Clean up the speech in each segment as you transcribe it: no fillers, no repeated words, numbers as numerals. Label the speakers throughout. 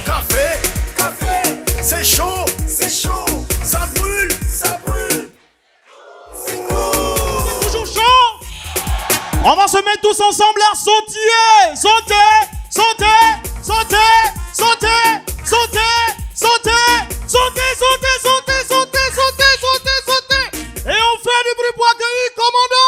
Speaker 1: Café, café, c'est chaud, ça brûle, c'est cool.
Speaker 2: C'est toujours chaud. On va se mettre tous ensemble à sauter, sauter, sauter, sauter, sauter, sauter, sauter, sauter, sauter, sauter, sauter, sauter, sauter, sauter. Et on fait du bruit pour accueillir commandant.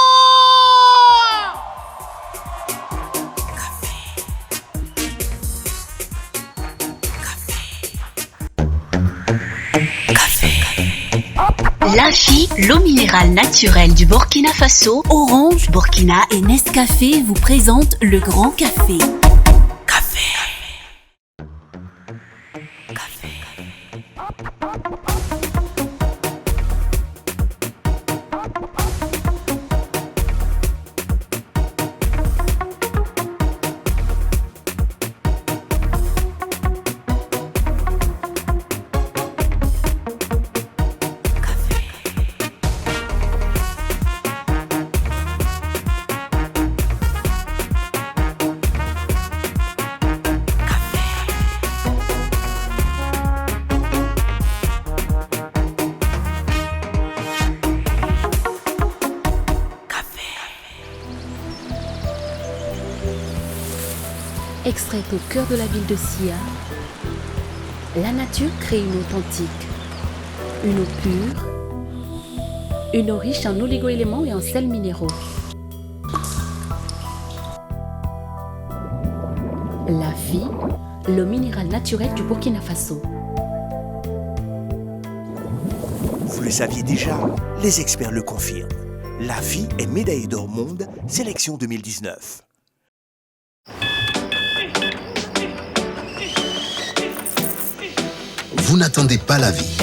Speaker 3: Lafi, l'eau minérale naturelle du Burkina Faso, Orange, Burkina et Nescafé vous présentent le Grand Café.
Speaker 4: Extraite au cœur de la ville de Sia, la nature crée une eau authentique, une eau pure, une eau riche en oligo-éléments et en sels minéraux. Lafi, l'eau minérale naturelle du Burkina Faso.
Speaker 1: Vous le saviez déjà, les experts le confirment. Lafi est médaillée d'or monde, sélection 2019.
Speaker 5: Vous n'attendez pas la vie.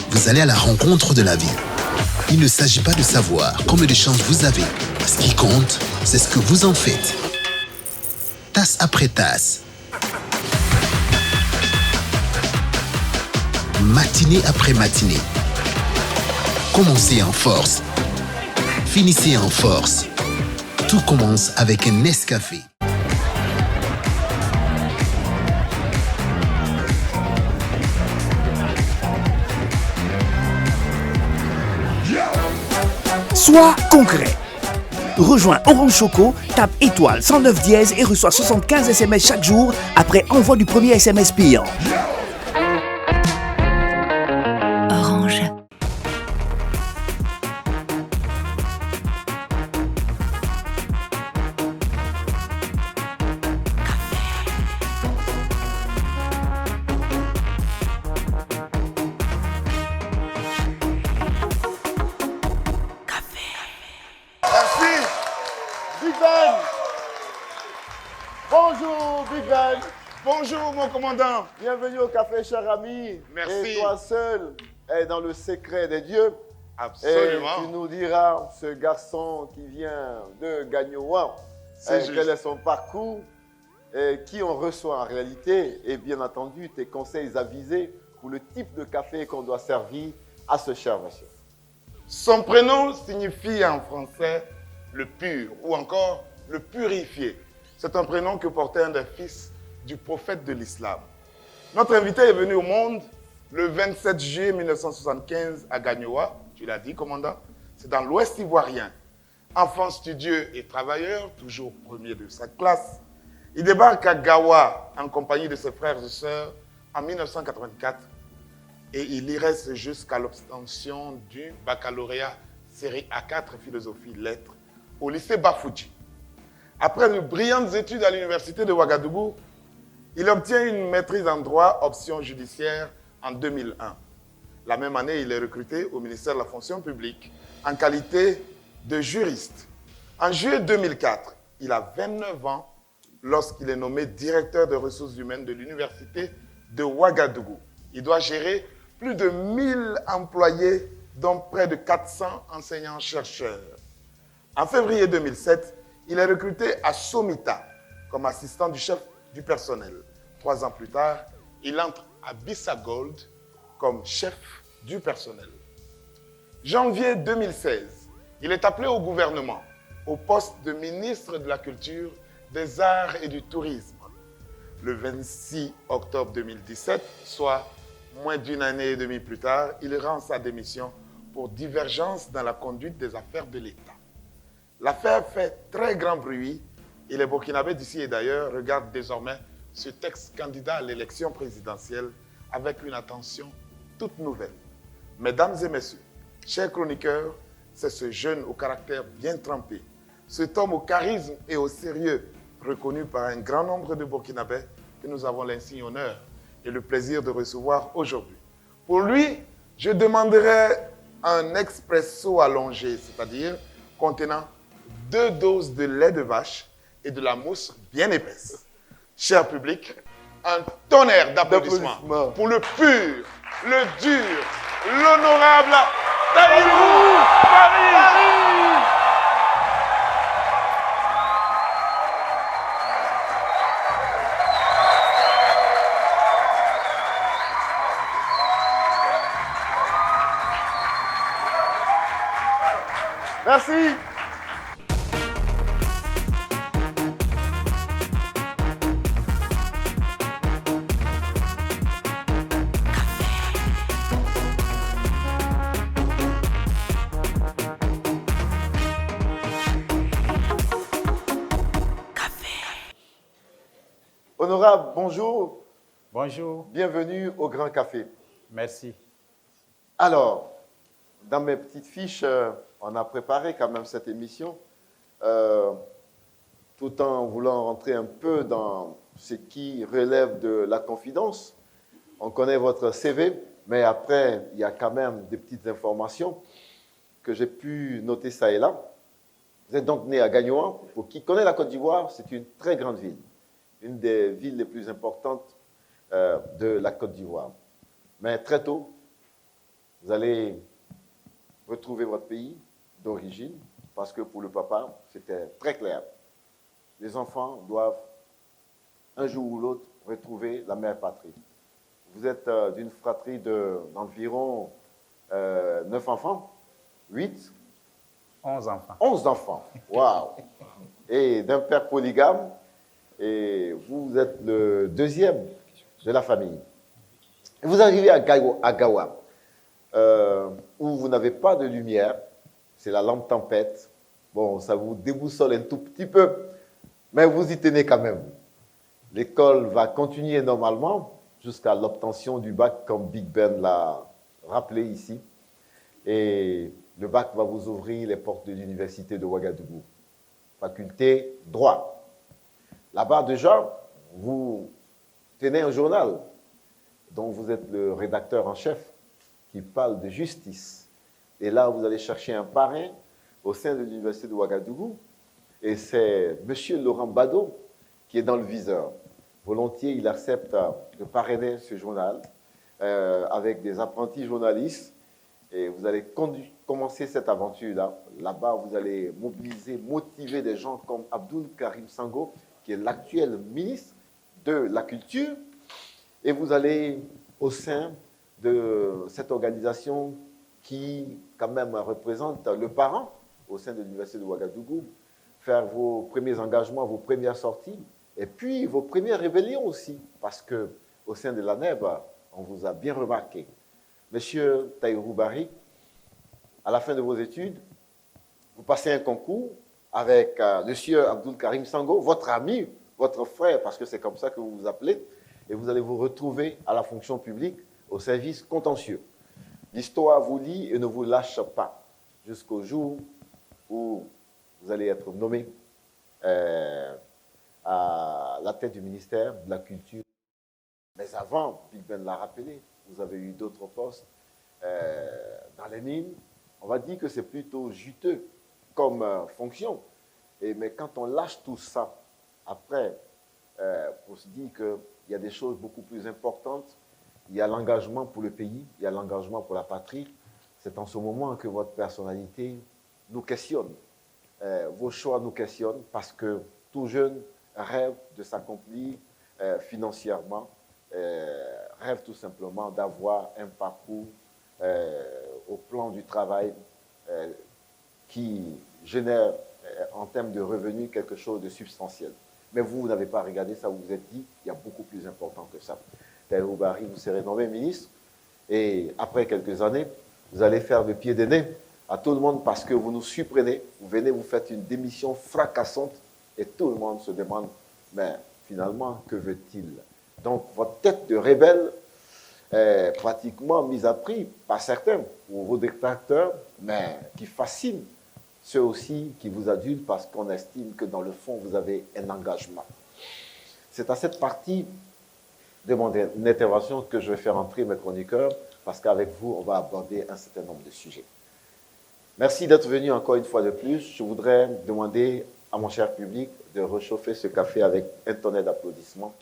Speaker 5: Vous allez à la rencontre de la vie. Il ne s'agit pas de savoir combien de chances vous avez. Ce qui compte, c'est ce que vous en faites. Tasse après tasse. Matinée après matinée. Commencez en force. Finissez en force. Tout commence avec un Nescafé.
Speaker 1: Sois concret. Rejoins Orange Choco, tape étoile 109 dièse et reçois 75 SMS chaque jour après envoi du premier SMS payant.
Speaker 3: Orange.
Speaker 6: Merci. Big Ben. Bonjour, Big Ben.
Speaker 7: Bonjour mon commandant.
Speaker 6: Bienvenue au café, cher ami.
Speaker 7: Merci.
Speaker 6: Et toi seul es dans le secret des dieux.
Speaker 7: Absolument.
Speaker 6: Et tu nous diras, ce garçon qui vient de Gagnoa,
Speaker 7: C'est juste.
Speaker 6: quel est son parcours, et qui on reçoit en réalité, et bien entendu tes conseils avisés pour le type de café qu'on doit servir à ce cher monsieur.
Speaker 7: Son prénom signifie en français le pur ou encore le purifié. C'est un prénom que portait un des fils du prophète de l'islam. Notre invité est venu au monde le 27 juillet 1975 à Gagnoa, tu l'as dit commandant, c'est dans l'ouest ivoirien. Enfant studieux et travailleur, toujours premier de sa classe, il débarque à Gawa en compagnie de ses frères et sœurs en 1984 et il y reste jusqu'à l'obtention du baccalauréat série A4 philosophie lettres au lycée Bafouji. Après de brillantes études à l'université de Ouagadougou, il obtient une maîtrise en droit option judiciaire en 2001. La même année, il est recruté au ministère de la fonction publique en qualité de juriste. En juillet 2004, il a 29 ans lorsqu'il est nommé directeur des ressources humaines de l'université de Ouagadougou. Il doit gérer plus de 1000 employés, dont près de 400 enseignants-chercheurs. En février 2007, il est recruté à Somita comme assistant du chef du personnel. 3 ans plus tard, il entre à Bissa Gold comme chef du personnel. Janvier 2016, il est appelé au gouvernement au poste de ministre de la Culture des arts et du tourisme. Le 26 octobre 2017, soit moins d'une année et demie plus tard, il rend sa démission pour divergence dans la conduite des affaires de l'État. L'affaire fait très grand bruit et les Burkinabés d'ici et d'ailleurs regardent désormais ce ex-candidat à l'élection présidentielle avec une attention toute nouvelle. Mesdames et messieurs, chers chroniqueurs, c'est ce jeune au caractère bien trempé, cet homme au charisme et au sérieux, reconnu par un grand nombre de Burkinabés, que nous avons l'insigne honneur et le plaisir de recevoir aujourd'hui. Pour lui, je demanderai un expresso allongé, c'est-à-dire contenant 2 doses de lait de vache et de la mousse bien épaisse. Cher public, un tonnerre d'applaudissements pour le pur, le dur, l'honorable Tahirou Barry.
Speaker 6: Merci. Honorable, bonjour.
Speaker 8: Bonjour,
Speaker 6: Bienvenue au Grand Café.
Speaker 8: merci.
Speaker 6: Alors, dans mes petites fiches, on a préparé quand même cette émission, tout en voulant rentrer un peu dans ce qui relève de la confidence. On connaît votre CV, mais après, il y a quand même des petites informations que j'ai pu noter ça et là. Vous êtes donc né à Gagnoa. Pour qui connaît la Côte d'Ivoire, c'est une très grande ville, une des villes les plus importantes de la Côte d'Ivoire. Mais très tôt, vous allez retrouver votre pays d'origine, parce que pour le papa, c'était très clair. Les enfants doivent, un jour ou l'autre, retrouver la mère patrie. Vous êtes d'une fratrie d'environ 9 enfants, 8,
Speaker 8: 11 enfants.
Speaker 6: 11 enfants. Waouh! Et d'un père polygame, et vous êtes le deuxième de la famille. Et vous arrivez à Gawa, où vous n'avez pas de lumière, c'est la lampe tempête. Bon, ça vous déboussole un tout petit peu, mais vous y tenez quand même. L'école va continuer normalement jusqu'à l'obtention du bac, comme Big Ben l'a rappelé ici. Et le bac va vous ouvrir les portes de l'université de Ouagadougou. Faculté droit. Là-bas, déjà, vous tenez un journal dont vous êtes le rédacteur en chef, qui parle de justice. Et là, vous allez chercher un parrain au sein de l'université de Ouagadougou. Et c'est M. Laurent Bado qui est dans le viseur. Volontiers, il accepte de parrainer ce journal avec des apprentis journalistes. Et vous allez commencer cette aventure-là. Là-bas, vous allez mobiliser, motiver des gens comme Abdoul Karim Sango, qui est l'actuel ministre de la Culture. Et vous allez, au sein de cette organisation qui, quand même, représente le parent au sein de l'université de Ouagadougou, faire vos premiers engagements, vos premières sorties, et puis vos premières rébellions aussi, parce qu'au sein de la NEB, on vous a bien remarqué. Monsieur Tahirou Barry, à la fin de vos études, vous passez un concours avec monsieur Abdoul Karim Sango, votre ami, votre frère, parce que c'est comme ça que vous vous appelez, et vous allez vous retrouver à la fonction publique au service contentieux. L'histoire vous lie et ne vous lâche pas jusqu'au jour où vous allez être nommé à la tête du ministère de la Culture. Mais avant, Big Ben l'a rappelé, vous avez eu d'autres postes dans les mines. On va dire que c'est plutôt juteux comme fonction. Mais quand on lâche tout ça, après, on se dit qu'il y a des choses beaucoup plus importantes. Il y a l'engagement pour le pays, il y a l'engagement pour la patrie. C'est en ce moment que votre personnalité nous questionne. Vos choix nous questionnent parce que tout jeune rêve de s'accomplir financièrement, rêve tout simplement d'avoir un parcours au plan du travail qui génère en termes de revenus quelque chose de substantiel. Mais vous n'avez pas regardé ça, vous vous êtes dit, il y a beaucoup plus important que ça. Tahirou Bahri, vous serez nommé ministre, et après quelques années, vous allez faire le pied de nez à tout le monde parce que vous nous surprenez, vous venez, vous faites une démission fracassante, et tout le monde se demande, mais finalement, que veut-il? Donc, votre tête de rebelle est pratiquement mise à prix par certains, ou vos détracteurs, mais qui fascinent ceux aussi qui vous adulent parce qu'on estime que dans le fond, vous avez un engagement. C'est à cette partie de mon intervention que je vais faire entrer mes chroniqueurs parce qu'avec vous, on va aborder un certain nombre de sujets. Merci d'être venu encore une fois de plus. Je voudrais demander à mon cher public de réchauffer ce café avec un tonnet d'applaudissements.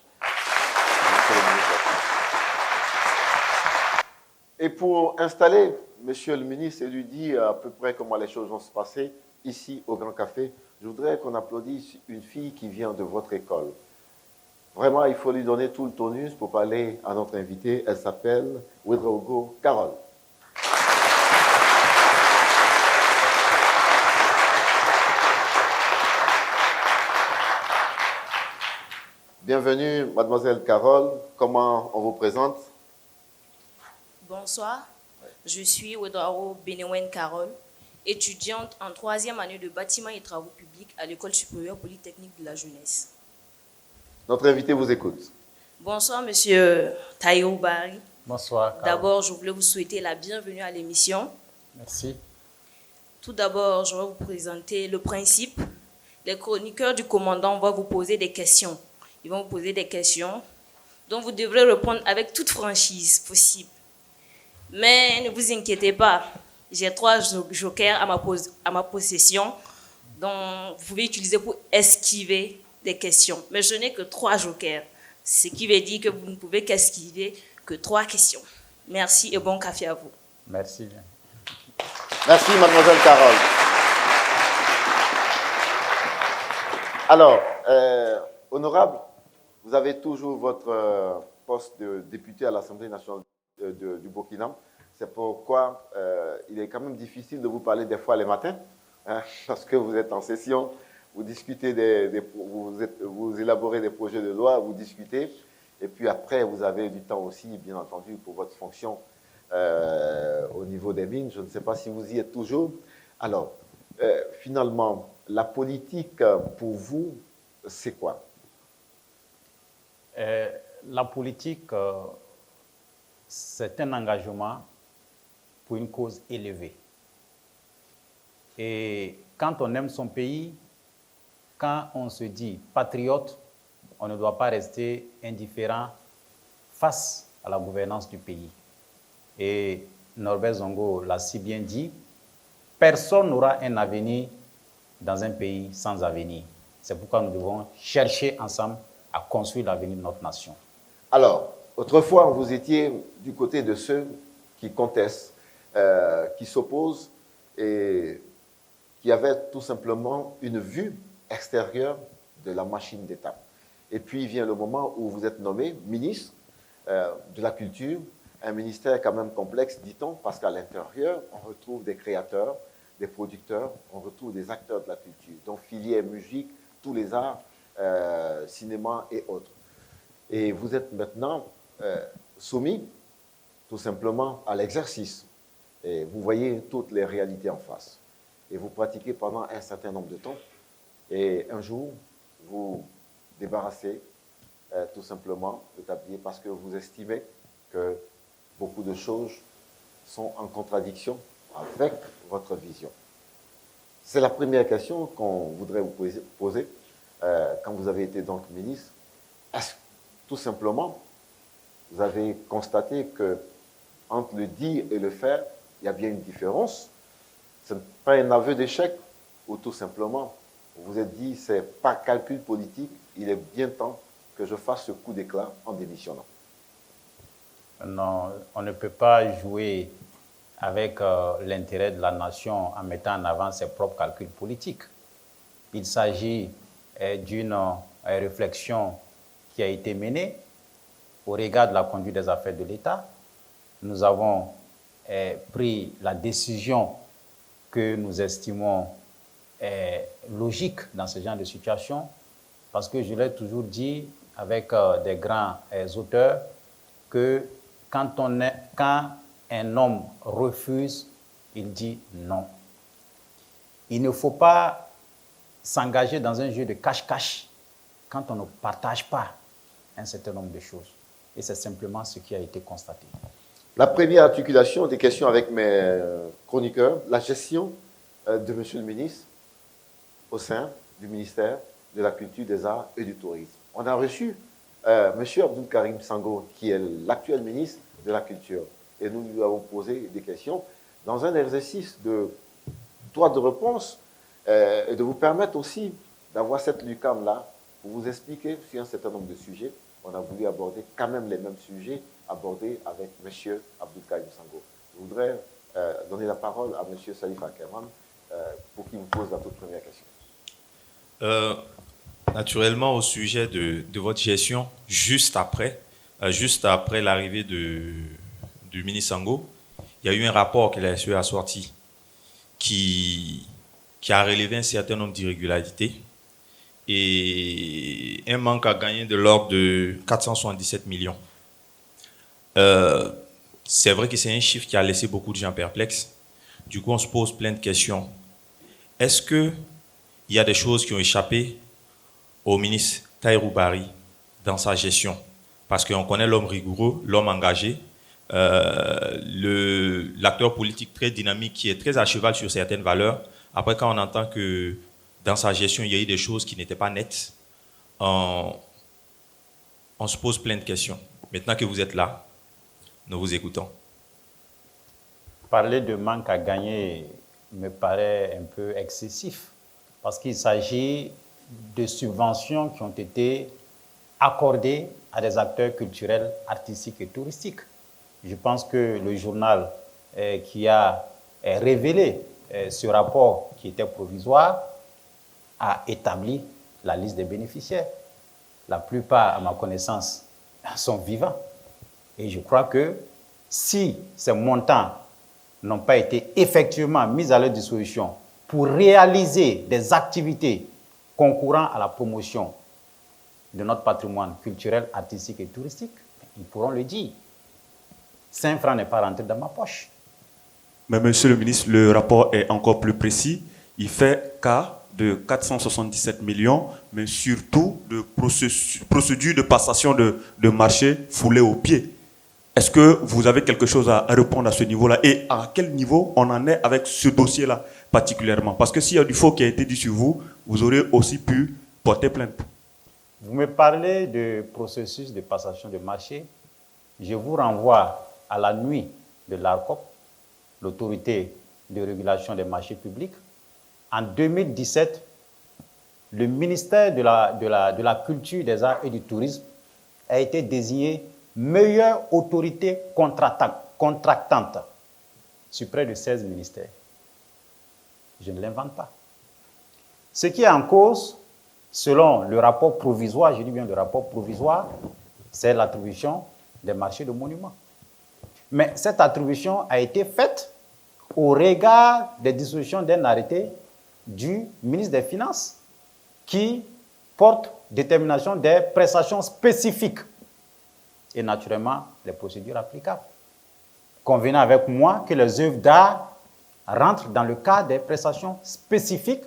Speaker 6: Et pour installer Monsieur le ministre et lui dire à peu près comment les choses vont se passer ici au Grand Café, je voudrais qu'on applaudisse une fille qui vient de votre école. Vraiment, il faut lui donner tout le tonus pour parler à notre invitée. Elle s'appelle Ouedraogo Carole. Bienvenue, mademoiselle Carole. Comment on vous présente?
Speaker 9: Bonsoir, je suis Ouedraogo Benewen Carole, étudiante en 3e année de bâtiments et travaux publics à l'École supérieure polytechnique de la jeunesse.
Speaker 6: Notre invité vous écoute.
Speaker 9: Bonsoir, monsieur Tahirou Bahri.
Speaker 8: Bonsoir.
Speaker 9: D'abord, je voulais vous souhaiter la bienvenue à l'émission.
Speaker 8: Merci.
Speaker 9: Tout d'abord, je vais vous présenter le principe. Les chroniqueurs du commandant vont vous poser des questions. Ils vont vous poser des questions dont vous devrez répondre avec toute franchise possible. Mais ne vous inquiétez pas, j'ai 3 jokers à ma possession dont vous pouvez utiliser pour esquiver des questions. Mais je n'ai que 3 jokers, ce qui veut dire que vous ne pouvez qu'esquiver que 3 questions. Merci et bon café à vous.
Speaker 8: Merci.
Speaker 6: Merci, mademoiselle Carole. Alors, honorable, vous avez toujours votre poste de député à l'Assemblée nationale du Burkina. C'est pourquoi il est quand même difficile de vous parler des fois les matins, hein, parce que vous êtes en session, vous discutez, vous élaborez des projets de loi, vous discutez, et puis après, vous avez du temps aussi, bien entendu, pour votre fonction au niveau des mines. Je ne sais pas si vous y êtes toujours. Alors, finalement, la politique, pour vous, c'est quoi?
Speaker 8: La politique, c'est un engagement pour une cause élevée. Et quand on aime son pays, quand on se dit patriote, on ne doit pas rester indifférent face à la gouvernance du pays. Et Norbert Zongo l'a si bien dit, personne n'aura un avenir dans un pays sans avenir. C'est pourquoi nous devons chercher ensemble à construire l'avenir de notre nation.
Speaker 6: Alors, autrefois, vous étiez du côté de ceux qui contestent, qui s'opposent et qui avaient tout simplement une vue extérieure de la machine d'État. Et puis vient le moment où vous êtes nommé ministre de la Culture, un ministère quand même complexe, dit-on, parce qu'à l'intérieur, on retrouve des créateurs, des producteurs, on retrouve des acteurs de la culture, donc filière musique, tous les arts, cinéma et autres. Et vous êtes maintenant soumis tout simplement à l'exercice. Et vous voyez toutes les réalités en face. Et vous pratiquez pendant un certain nombre de temps. Et un jour, vous débarrassez tout simplement de tablier parce que vous estimez que beaucoup de choses sont en contradiction avec votre vision. C'est la première question qu'on voudrait vous poser quand vous avez été donc ministre. Est-ce que tout simplement, vous avez constaté que entre le dire et le faire, il y a bien une différence? Ce n'est pas un aveu d'échec ou tout simplement, vous vous êtes dit, c'est par calcul politique, il est bien temps que je fasse ce coup d'éclat en démissionnant?
Speaker 8: Non, on ne peut pas jouer avec l'intérêt de la nation en mettant en avant ses propres calculs politiques. Il s'agit d'une réflexion qui a été menée au regard de la conduite des affaires de l'État. Nous avons pris la décision que nous estimons logique dans ce genre de situation Parce que je l'ai toujours dit avec des grands auteurs que quand un homme refuse, il dit non. Il ne faut pas s'engager dans un jeu de cache-cache quand on ne partage pas un certain nombre de choses. Et c'est simplement ce qui a été constaté.
Speaker 6: La première articulation des questions avec mes chroniqueurs, la gestion de Monsieur le ministre au sein du ministère de la Culture, des Arts et du Tourisme. On a reçu Monsieur Abdoul Karim Sango, qui est l'actuel ministre de la Culture. Et nous lui avons posé des questions dans un exercice de droit de réponse et de vous permettre aussi d'avoir cette lucarne-là pour vous expliquer sur un certain nombre de sujets. On a voulu aborder quand même les mêmes sujets abordés avec M. Abdoul Karim Sango. Je voudrais donner la parole à M. Salif Akerman pour qu'il vous pose la toute première question.
Speaker 10: Naturellement, au sujet de votre gestion, juste après l'arrivée du ministre Sango, il y a eu un rapport que la SE a sorti qui a relevé un certain nombre d'irrégularités et un manque à gagner de l'ordre de 477 millions. C'est vrai que c'est un chiffre qui a laissé beaucoup de gens perplexes. Du coup, on se pose plein de questions. Est-ce qu'il y a des choses qui ont échappé au ministre Tahirou Barry dans sa gestion? Parce qu'on connaît l'homme rigoureux, l'homme engagé, l'acteur politique très dynamique qui est très à cheval sur certaines valeurs. Après, quand on entend que dans sa gestion, il y a eu des choses qui n'étaient pas nettes, on se pose plein de questions. Maintenant que vous êtes là, nous vous écoutons.
Speaker 8: Parler de manque à gagner me paraît un peu excessif parce qu'il s'agit de subventions qui ont été accordées à des acteurs culturels, artistiques et touristiques. Je pense que le journal qui a révélé ce rapport qui était provisoire a établi la liste des bénéficiaires. La plupart, à ma connaissance, sont vivants. Et je crois que si ces montants n'ont pas été effectivement mis à leur disposition pour réaliser des activités concourant à la promotion de notre patrimoine culturel, artistique et touristique, ils pourront le dire. 5 francs n'est pas rentré dans ma poche.
Speaker 11: Mais monsieur le ministre, le rapport est encore plus précis. Il fait cas de 477 millions, mais surtout de procédures de passation de marché foulées aux pieds. Est-ce que vous avez quelque chose à répondre à ce niveau-là? Et à quel niveau on en est avec ce dossier-là particulièrement? Parce que s'il y a du faux qui a été dit sur vous, vous aurez aussi pu porter plainte.
Speaker 8: Vous me parlez de processus de passation de marché. Je vous renvoie à la nuit de l'ARCOP, l'autorité de régulation des marchés publics. En 2017, le ministère de la Culture, des Arts et du Tourisme a été désigné meilleure autorité contractante sur près de 16 ministères. Je ne l'invente pas. Ce qui est en cause, selon le rapport provisoire, je dis bien le rapport provisoire, c'est l'attribution des marchés de monuments. Mais cette attribution a été faite au regard des dispositions d'un arrêté du ministre des Finances qui porte détermination des prestations spécifiques et naturellement les procédures applicables. Convenez avec moi que les œuvres d'art rentrent dans le cadre des prestations spécifiques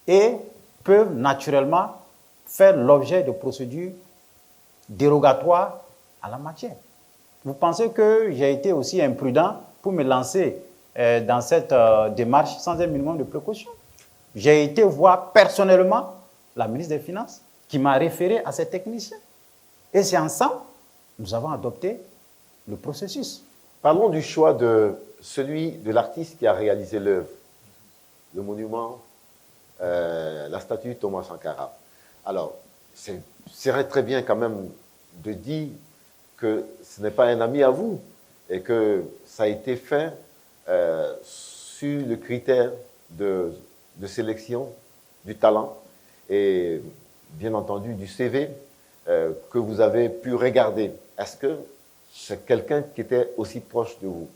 Speaker 8: et peuvent naturellement faire l'objet de procédures dérogatoires à la matière. Vous pensez que j'ai été aussi imprudent pour me lancer dans cette démarche sans un minimum de précaution? J'ai été voir personnellement la ministre des Finances qui m'a référé à ces techniciens. Et c'est ensemble, nous avons adopté le processus.
Speaker 6: Parlons du choix de celui de l'artiste qui a réalisé l'œuvre, le monument, la statue Thomas Sankara. Alors, c'est très bien quand même de dire que ce n'est pas un ami à vous et que ça a été fait sur le critère de sélection du talent et bien entendu du CV que vous avez pu regarder. Est-ce que c'est quelqu'un qui était aussi proche de vous?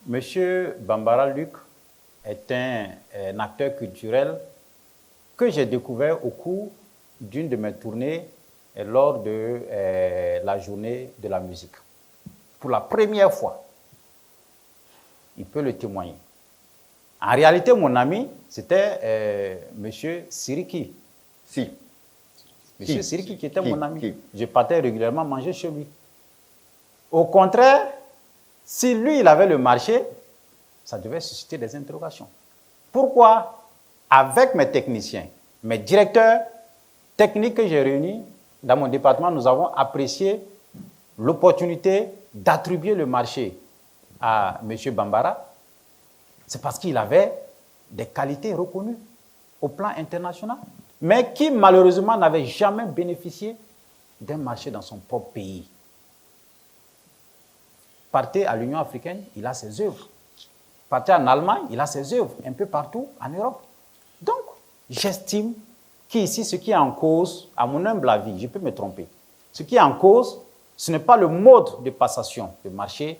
Speaker 8: Monsieur Bambara Luc est un acteur culturel que j'ai découvert au cours d'une de mes tournées lors de la journée de la musique. Pour la première fois, il peut le témoigner. En réalité, mon ami, c'était M. Siriki.
Speaker 6: Si.
Speaker 8: M. Siriki qui était mon ami.
Speaker 6: Qui?
Speaker 8: Je partais régulièrement manger chez lui. Au contraire, si lui, il avait le marché, ça devait susciter des interrogations. Pourquoi, avec mes techniciens, mes directeurs techniques que j'ai réunis dans mon département, nous avons apprécié l'opportunité d'attribuer le marché à M. Bambara? C'est parce qu'il avait des qualités reconnues au plan international, mais qui malheureusement n'avait jamais bénéficié d'un marché dans son propre pays. Partez à l'Union africaine, il a ses œuvres. Partez en Allemagne, il a ses œuvres, un peu partout en Europe. Donc, j'estime qu'ici, ce qui est en cause, à mon humble avis, je peux me tromper, ce qui est en cause, ce n'est pas le mode de passation de marché,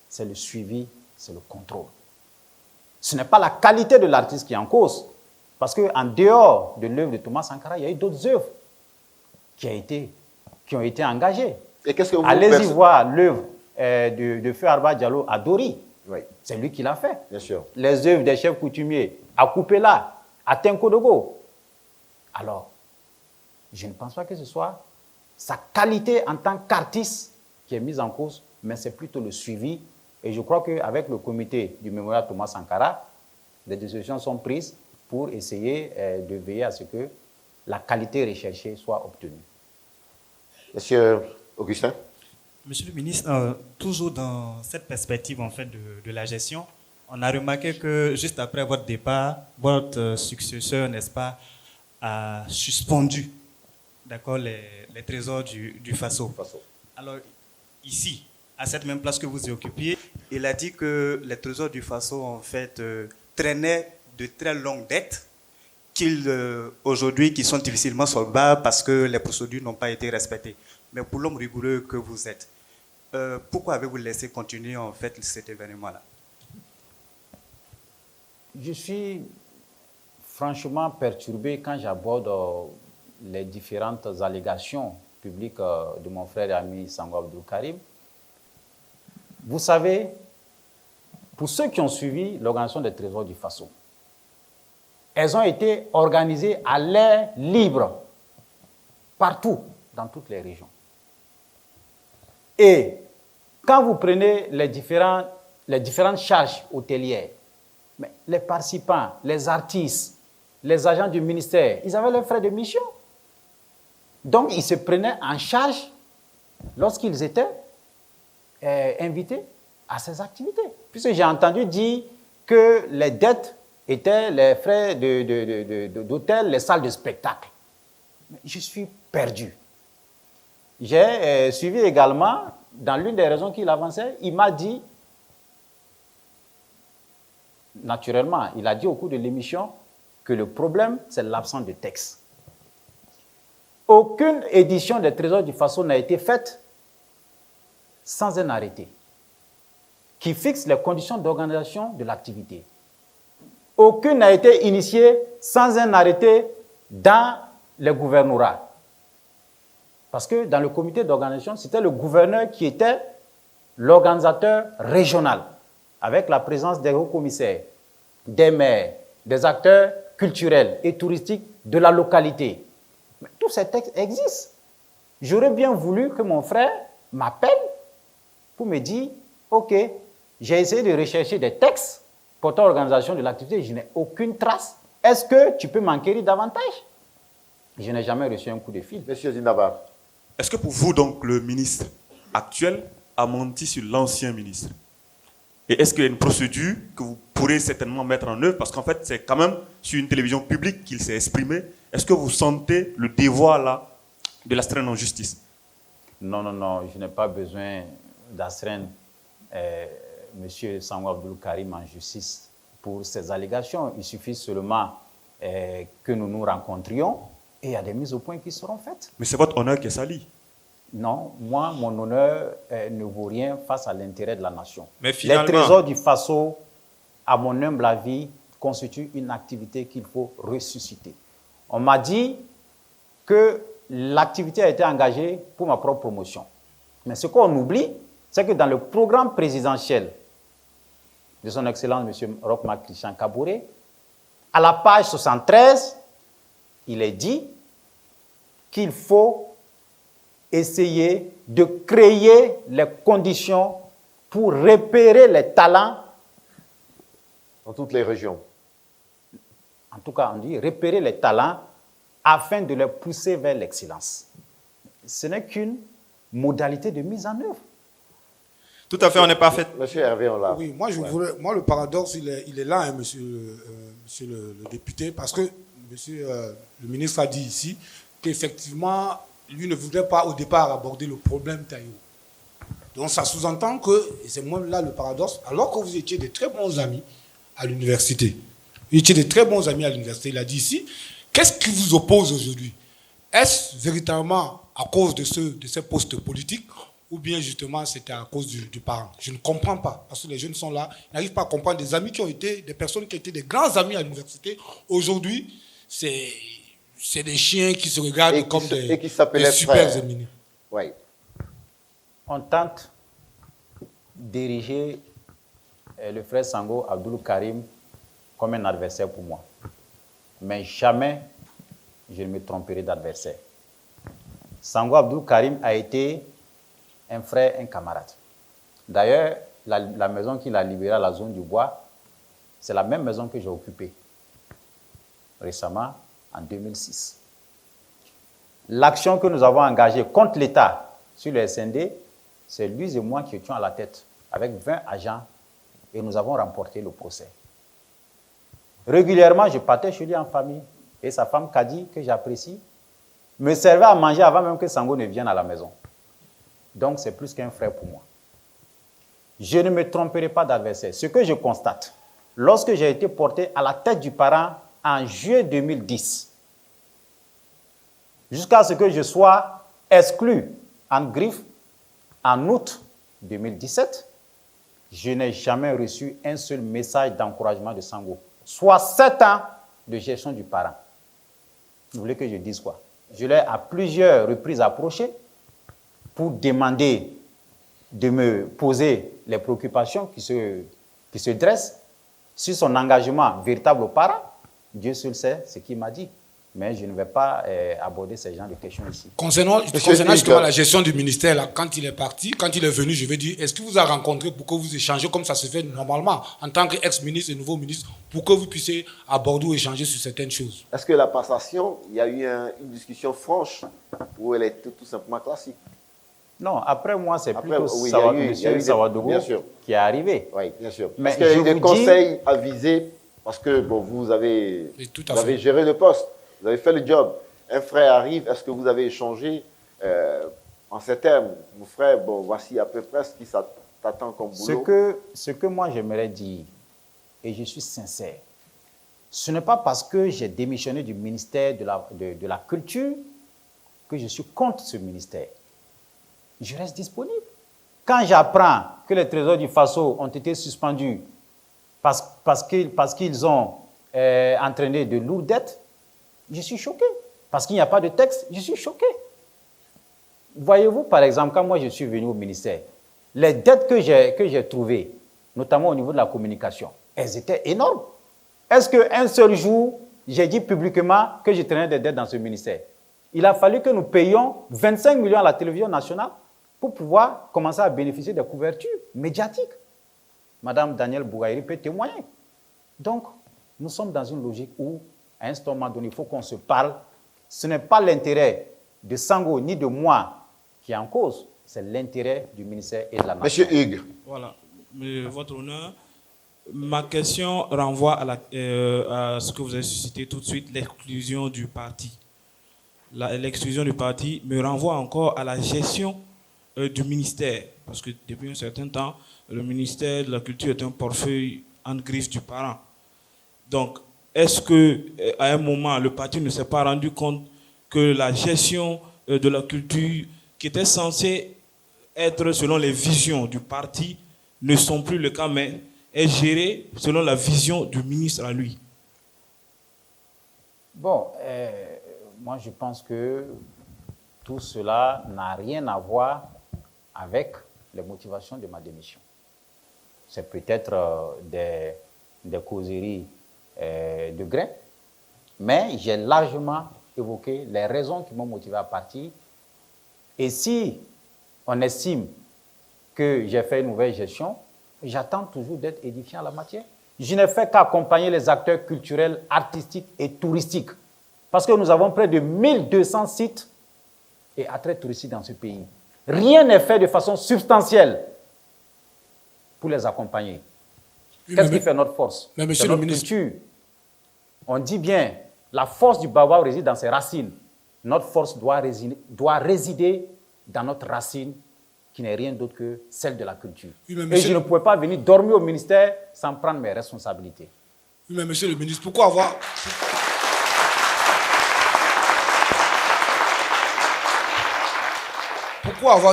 Speaker 8: c'est le suivi, c'est le contrôle. Ce n'est pas la qualité de l'artiste qui est en cause, parce qu'en dehors de l'œuvre de Thomas Sankara, il y a eu d'autres œuvres qui ont été engagées.
Speaker 6: Et qu'est-ce que vous
Speaker 8: Allez-y voir l'œuvre de Feu Arba Diallo à Dori.
Speaker 6: Oui.
Speaker 8: C'est lui qui l'a fait.
Speaker 6: Bien sûr.
Speaker 8: Les œuvres des chefs coutumiers à Koupela, à Tenkodogo. Alors, je ne pense pas que ce soit sa qualité en tant qu'artiste qui est mise en cause, mais c'est plutôt le suivi. Et je crois qu'avec le comité du mémorial Thomas Sankara, des décisions sont prises pour essayer de veiller à ce que la qualité recherchée soit obtenue.
Speaker 6: Monsieur Augustin?
Speaker 12: Monsieur le ministre, toujours dans cette perspective en fait de la gestion, on a remarqué que juste après votre départ, votre successeur, n'est-ce pas, a suspendu, d'accord, les trésors du Faso. Alors ici, à cette même place que vous y occupiez, il a dit que les trésors du Faso en fait traînaient de très longues dettes aujourd'hui qui sont difficilement solvables parce que les procédures n'ont pas été respectées. Mais pour l'homme rigoureux que vous êtes, pourquoi avez-vous laissé continuer en fait cet événement-là?
Speaker 8: Je suis franchement perturbé quand j'aborde les différentes allégations publiques de mon frère et ami Sango Abdul Karim. Vous savez, pour ceux qui ont suivi l'organisation des trésors du Faso, elles ont été organisées à l'air libre, partout, dans toutes les régions. Et quand vous prenez les différentes charges hôtelières, mais les participants, les artistes, les agents du ministère, ils avaient leurs frais de mission. Donc, ils se prenaient en charge lorsqu'ils étaient invités à ces activités. Puisque j'ai entendu dire que les dettes étaient les frais d'hôtel, les salles de spectacle. Mais je suis perdu. J'ai suivi également, dans l'une des raisons qu'il avançait, il m'a dit, naturellement, il a dit au cours de l'émission que le problème, c'est l'absence de texte. Aucune édition des Trésors du Faso n'a été faite sans un arrêté qui fixe les conditions d'organisation de l'activité. Aucune n'a été initiée sans un arrêté dans les gouvernorats. Parce que dans le comité d'organisation, c'était le gouverneur qui était l'organisateur régional, avec la présence des hauts commissaires, des maires, des acteurs culturels et touristiques de la localité. Mais tous ces textes existent. J'aurais bien voulu que mon frère m'appelle pour me dire, OK, j'ai essayé de rechercher des textes portant l'organisation de l'activité, je n'ai aucune trace. Est-ce que tu peux m'enquérir davantage? Je n'ai jamais reçu un coup de fil.
Speaker 6: Monsieur Zinaba.
Speaker 11: Est-ce que pour vous, donc, le ministre actuel a menti sur l'ancien ministre? Et est-ce qu'il y a une procédure que vous pourrez certainement mettre en œuvre? Parce qu'en fait, c'est quand même sur une télévision publique qu'il s'est exprimé. Est-ce que vous sentez le devoir là de l'astreindre en justice?
Speaker 8: Non, non, non, je n'ai pas besoin d'astreindre M. Sango Abdul Karim en justice pour ces allégations. Il suffit seulement que nous nous rencontrions et il y a des mises au point qui seront faites.
Speaker 11: Mais c'est votre honneur qui est sali.
Speaker 8: Non, moi, mon honneur ne vaut rien face à l'intérêt de la nation.
Speaker 10: Mais finalement,
Speaker 8: les trésors du Faso, à mon humble avis, constituent une activité qu'il faut ressusciter. On m'a dit que l'activité a été engagée pour ma propre promotion. Mais ce qu'on oublie, c'est que dans le programme présidentiel de son Excellence, M. Roch-Marc Christian Kaboré, à la page 73, il est dit qu'il faut essayer de créer les conditions pour repérer les talents
Speaker 6: dans toutes les régions.
Speaker 8: En tout cas, on dit repérer les talents afin de les pousser vers l'excellence. Ce n'est qu'une modalité de mise en œuvre.
Speaker 10: Tout à fait, on n'est pas fait.
Speaker 6: Monsieur Hervé, on l'a.
Speaker 2: Oui, moi, le paradoxe, il est là, hein, monsieur le député, parce que le ministre a dit ici qu'effectivement, lui ne voudrait pas au départ aborder le problème Taïwo. Donc ça sous-entend que, et c'est moi là le paradoxe, alors que vous étiez de très bons amis à l'université, il a dit ici, qu'est-ce qui vous oppose aujourd'hui? Est-ce véritablement à cause de ces postes politiques ou bien justement c'était à cause du parent? Je ne comprends pas, parce que les jeunes sont là, ils n'arrivent pas à comprendre des amis qui ont été, des personnes qui étaient des grands amis à l'université. Aujourd'hui, c'est des chiens qui se regardent comme des super éminents.
Speaker 6: Oui.
Speaker 8: On tente d'ériger le frère Sango Abdoul Karim comme un adversaire pour moi. Mais jamais je ne me tromperai d'adversaire. Sango Abdoul Karim a été un frère, un camarade. D'ailleurs, la maison qu'il a libérée à la zone du bois, c'est la même maison que j'ai occupée récemment, en 2006. L'action que nous avons engagée contre l'État sur le SND, c'est lui et moi qui étions à la tête, avec 20 agents, et nous avons remporté le procès. Régulièrement, je partais chez lui en famille, et sa femme Kadi, que j'apprécie, me servait à manger avant même que Sango ne vienne à la maison. Donc, c'est plus qu'un frère pour moi. Je ne me tromperai pas d'adversaire. Ce que je constate, lorsque j'ai été porté à la tête du parent en juillet 2010, jusqu'à ce que je sois exclu en griffe en août 2017, je n'ai jamais reçu un seul message d'encouragement de Sango. Soit 7 ans de gestion du parent. Vous voulez que je dise quoi? Je l'ai à plusieurs reprises approché pour demander de me poser les préoccupations qui se dressent sur son engagement véritable au parent. Dieu seul sait ce qu'il m'a dit. Mais je ne vais pas aborder ces genres de questions ici.
Speaker 2: Concernant justement la gestion du ministère, là, quand il est parti, quand il est venu, je vais dire, est-ce qu'il vous a rencontré pour que vous échangez comme ça se fait normalement, en tant qu'ex-ministre et nouveau ministre, pour que vous puissiez aborder ou échanger sur certaines choses?
Speaker 6: Est-ce que la passation, il y a eu une discussion franche ou elle était tout simplement classique?
Speaker 8: Non, après moi, c'est plutôt
Speaker 6: oui,
Speaker 8: M. Sawadogo qui est arrivé.
Speaker 6: Oui, bien sûr.
Speaker 8: Mais
Speaker 6: parce qu'il y a eu des conseils avisés, parce que bon, vous avez géré le poste, vous avez fait le job. Un frère arrive, est-ce que vous avez échangé en ces termes? Mon frère, bon, voici à peu près ce qui t'attend comme boulot.
Speaker 8: Ce que moi j'aimerais dire, et je suis sincère, ce n'est pas parce que j'ai démissionné du ministère de la Culture que je suis contre ce ministère. Je reste disponible. Quand j'apprends que les trésors du Faso ont été suspendus parce qu'ils ont entraîné de lourdes dettes, je suis choqué. Parce qu'il n'y a pas de texte, je suis choqué. Voyez-vous, par exemple, quand moi je suis venu au ministère, les dettes que j'ai trouvées, notamment au niveau de la communication, elles étaient énormes. Est-ce qu'un seul jour, j'ai dit publiquement que je traînais des dettes dans ce ministère? Il a fallu que nous payions 25 millions à la télévision nationale pour pouvoir commencer à bénéficier des couvertures médiatiques. Madame Danielle Bougaïri peut témoigner. Donc, nous sommes dans une logique où, à un moment donné, il faut qu'on se parle. Ce n'est pas l'intérêt de Sango ni de moi qui est en cause, c'est l'intérêt du ministère et de la nation.
Speaker 6: Monsieur Hugues.
Speaker 13: Voilà. Votre honneur, ma question renvoie à ce que vous avez suscité tout de suite, l'exclusion du parti. L'exclusion du parti me renvoie encore à la gestion du ministère, parce que depuis un certain temps, le ministère de la Culture est un portefeuille en griffe du parent. Donc, est-ce qu'à un moment, le parti ne s'est pas rendu compte que la gestion de la culture, qui était censée être selon les visions du parti, ne sont plus le cas, mais est gérée selon la vision du ministre à lui?
Speaker 8: Bon, moi, je pense que tout cela n'a rien à voir avec les motivations de ma démission. C'est peut-être des causeries de gré, mais j'ai largement évoqué les raisons qui m'ont motivé à partir. Et si on estime que j'ai fait une nouvelle gestion, j'attends toujours d'être édifiant en la matière. Je n'ai fait qu'accompagner les acteurs culturels, artistiques et touristiques. Parce que nous avons près de 1200 sites et attraits touristiques dans ce pays. Rien n'est fait de façon substantielle pour les accompagner. Qu'est-ce qui fait notre force?
Speaker 14: Mais monsieur
Speaker 8: c'est notre culture. On dit bien, la force du baobab réside dans ses racines. Notre force doit résider dans notre racine, qui n'est rien d'autre que celle de la culture.
Speaker 14: Oui, mais
Speaker 8: et je ne pouvais pas venir dormir au ministère sans prendre mes responsabilités.
Speaker 14: Oui, mais monsieur le ministre, pourquoi avoir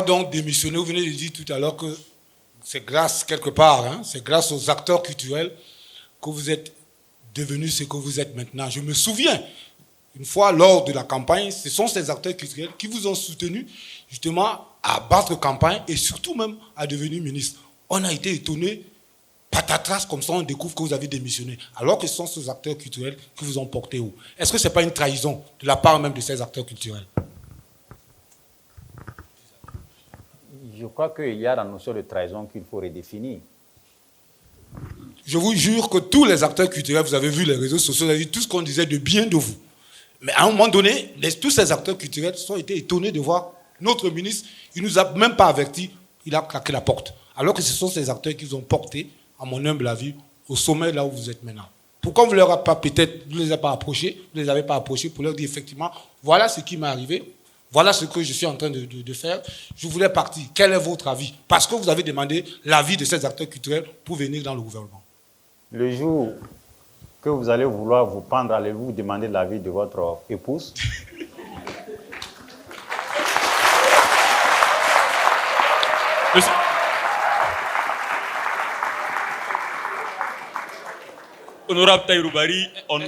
Speaker 14: donc démissionné? Vous venez de dire tout à l'heure que c'est grâce, quelque part, c'est grâce aux acteurs culturels que vous êtes devenu ce que vous êtes maintenant. Je me souviens, une fois lors de la campagne, ce sont ces acteurs culturels qui vous ont soutenu justement à battre campagne et surtout même à devenir ministre. On a été étonnés, patatras, comme ça on découvre que vous avez démissionné, alors que ce sont ces acteurs culturels qui vous ont porté haut. Est-ce que ce n'est pas une trahison de la part même de ces acteurs culturels?
Speaker 8: Je crois qu'il y a la notion de trahison qu'il faut redéfinir.
Speaker 14: Je vous jure que tous les acteurs culturels, vous avez vu les réseaux sociaux, vous avez vu tout ce qu'on disait de bien de vous. Mais à un moment donné, tous ces acteurs culturels ont été étonnés de voir notre ministre, il ne nous a même pas avertis, il a claqué la porte. Alors que ce sont ces acteurs qui vous ont porté, à mon humble avis, au sommet là où vous êtes maintenant. Pourquoi vous ne les avez pas approchés, vous ne les avez pas approchés pour leur dire effectivement, voilà ce qui m'est arrivé, voilà ce que je suis en train de faire, je voulais partir. Quel est votre avis? Parce que vous avez demandé l'avis de ces acteurs culturels pour venir dans le gouvernement.
Speaker 8: Le jour que vous allez vouloir vous pendre, allez-vous demander l'avis de votre épouse?
Speaker 11: Honorable Tahirou Barry, on ne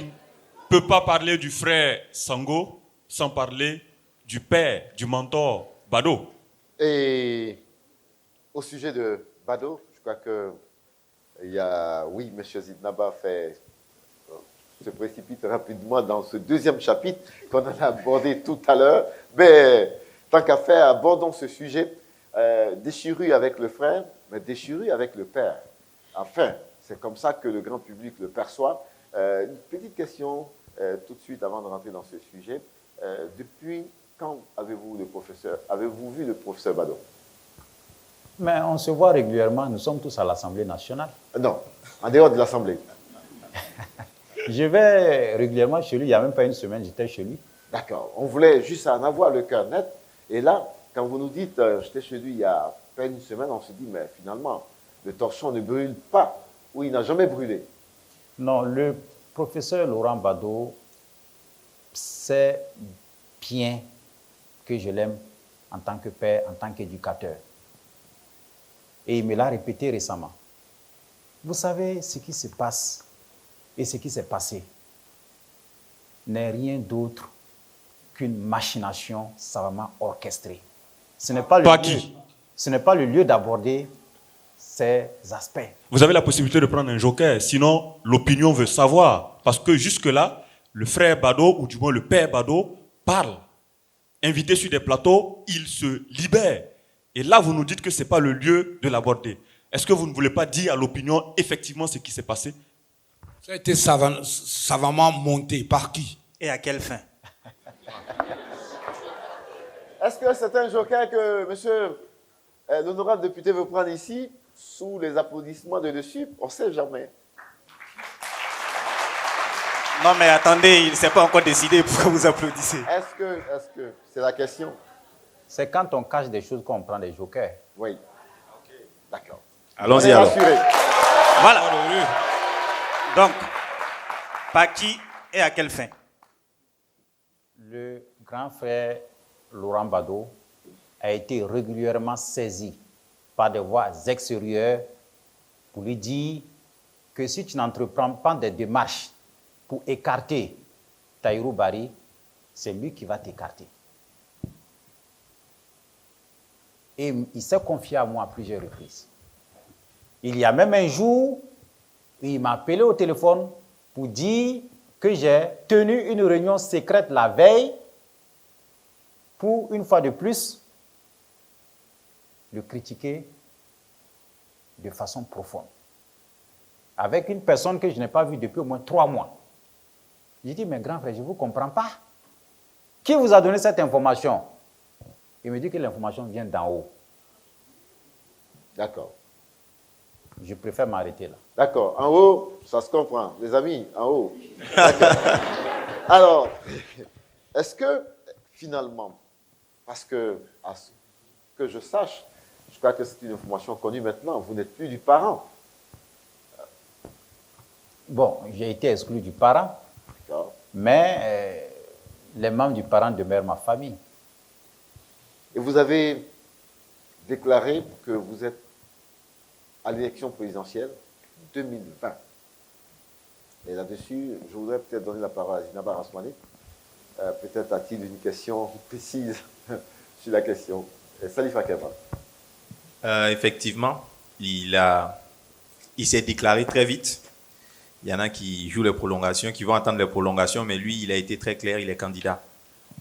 Speaker 11: peut pas parler du frère Sango sans parler du père, du mentor Bado.
Speaker 6: Et au sujet de Bado, je crois que oui, M. Zidnaba se précipite rapidement dans ce deuxième chapitre qu'on a abordé tout à l'heure. Mais tant qu'à faire, abordons ce sujet. Déchirure avec le frère, mais déchirure avec le père. Enfin, c'est comme ça que le grand public le perçoit. Une petite question tout de suite avant de rentrer dans ce sujet. Depuis quand avez-vous vu le professeur Bado?
Speaker 8: Mais on se voit régulièrement, nous sommes tous à l'Assemblée nationale.
Speaker 6: Non, en dehors de l'Assemblée.
Speaker 8: Je vais régulièrement chez lui, il n'y a même pas une semaine, j'étais chez lui.
Speaker 6: D'accord, on voulait juste en avoir le cœur net. Et là, quand vous nous dites, j'étais chez lui il y a à peine une semaine, on se dit, mais finalement, le torchon ne brûle pas, ou il n'a jamais brûlé.
Speaker 8: Non, le professeur Laurent Bado sait bien que je l'aime en tant que père, en tant qu'éducateur. Et il me l'a répété récemment. Vous savez, ce qui se passe et ce qui s'est passé n'est rien d'autre qu'une machination savamment orchestrée. Ce n'est pas le lieu d'aborder ces aspects.
Speaker 11: Vous avez la possibilité de prendre un joker, sinon l'opinion veut savoir. Parce que jusque-là, le frère Bado, ou du moins le père Bado, parle. Invité sur des plateaux, il se libère. Et là, vous nous dites que ce n'est pas le lieu de l'aborder. Est-ce que vous ne voulez pas dire à l'opinion effectivement ce qui s'est passé?
Speaker 14: Ça a été savamment monté. Par qui?
Speaker 2: Et à quelle fin?
Speaker 6: Est-ce que c'est un joker que monsieur l'honorable député veut prendre ici, sous les applaudissements de dessus? On ne sait jamais.
Speaker 2: Non, mais attendez, il ne s'est pas encore décidé. Pourquoi vous applaudissez?
Speaker 6: Est-ce que c'est la question?
Speaker 8: C'est quand on cache des choses qu'on prend des jokers.
Speaker 6: Oui. D'accord.
Speaker 2: Allons-y alors. Voilà. Donc, par qui et à quelle fin?
Speaker 8: Le grand frère Laurent Bado a été régulièrement saisi par des voix extérieures pour lui dire que si tu n'entreprends pas des démarches pour écarter Tahirou Barry, c'est lui qui va t'écarter. Et il s'est confié à moi à plusieurs reprises. Il y a même un jour, il m'a appelé au téléphone pour dire que j'ai tenu une réunion secrète la veille pour, une fois de plus, le critiquer de façon profonde. Avec une personne que je n'ai pas vue depuis au moins 3 mois. J'ai dit, mais grand frère, je ne vous comprends pas. Qui vous a donné cette information? Il me dit que l'information vient d'en haut.
Speaker 6: D'accord.
Speaker 8: Je préfère m'arrêter là.
Speaker 6: D'accord. En haut, ça se comprend. Les amis, en haut. Alors, est-ce que, finalement, parce que, à ce que je sache, je crois que c'est une information connue maintenant, vous n'êtes plus du parent.
Speaker 8: Bon, j'ai été exclu du parent, mais les membres du parent demeurent ma famille.
Speaker 6: Et vous avez déclaré que vous êtes à l'élection présidentielle 2020. Et là-dessus, je voudrais peut-être donner la parole à Zinaba Rasmani. Peut-être a-t-il une question précise sur la question. Salif Akeba.
Speaker 10: Effectivement, il s'est déclaré très vite. Il y en a qui jouent les prolongations, qui vont attendre les prolongations, mais lui, il a été très clair, il est candidat.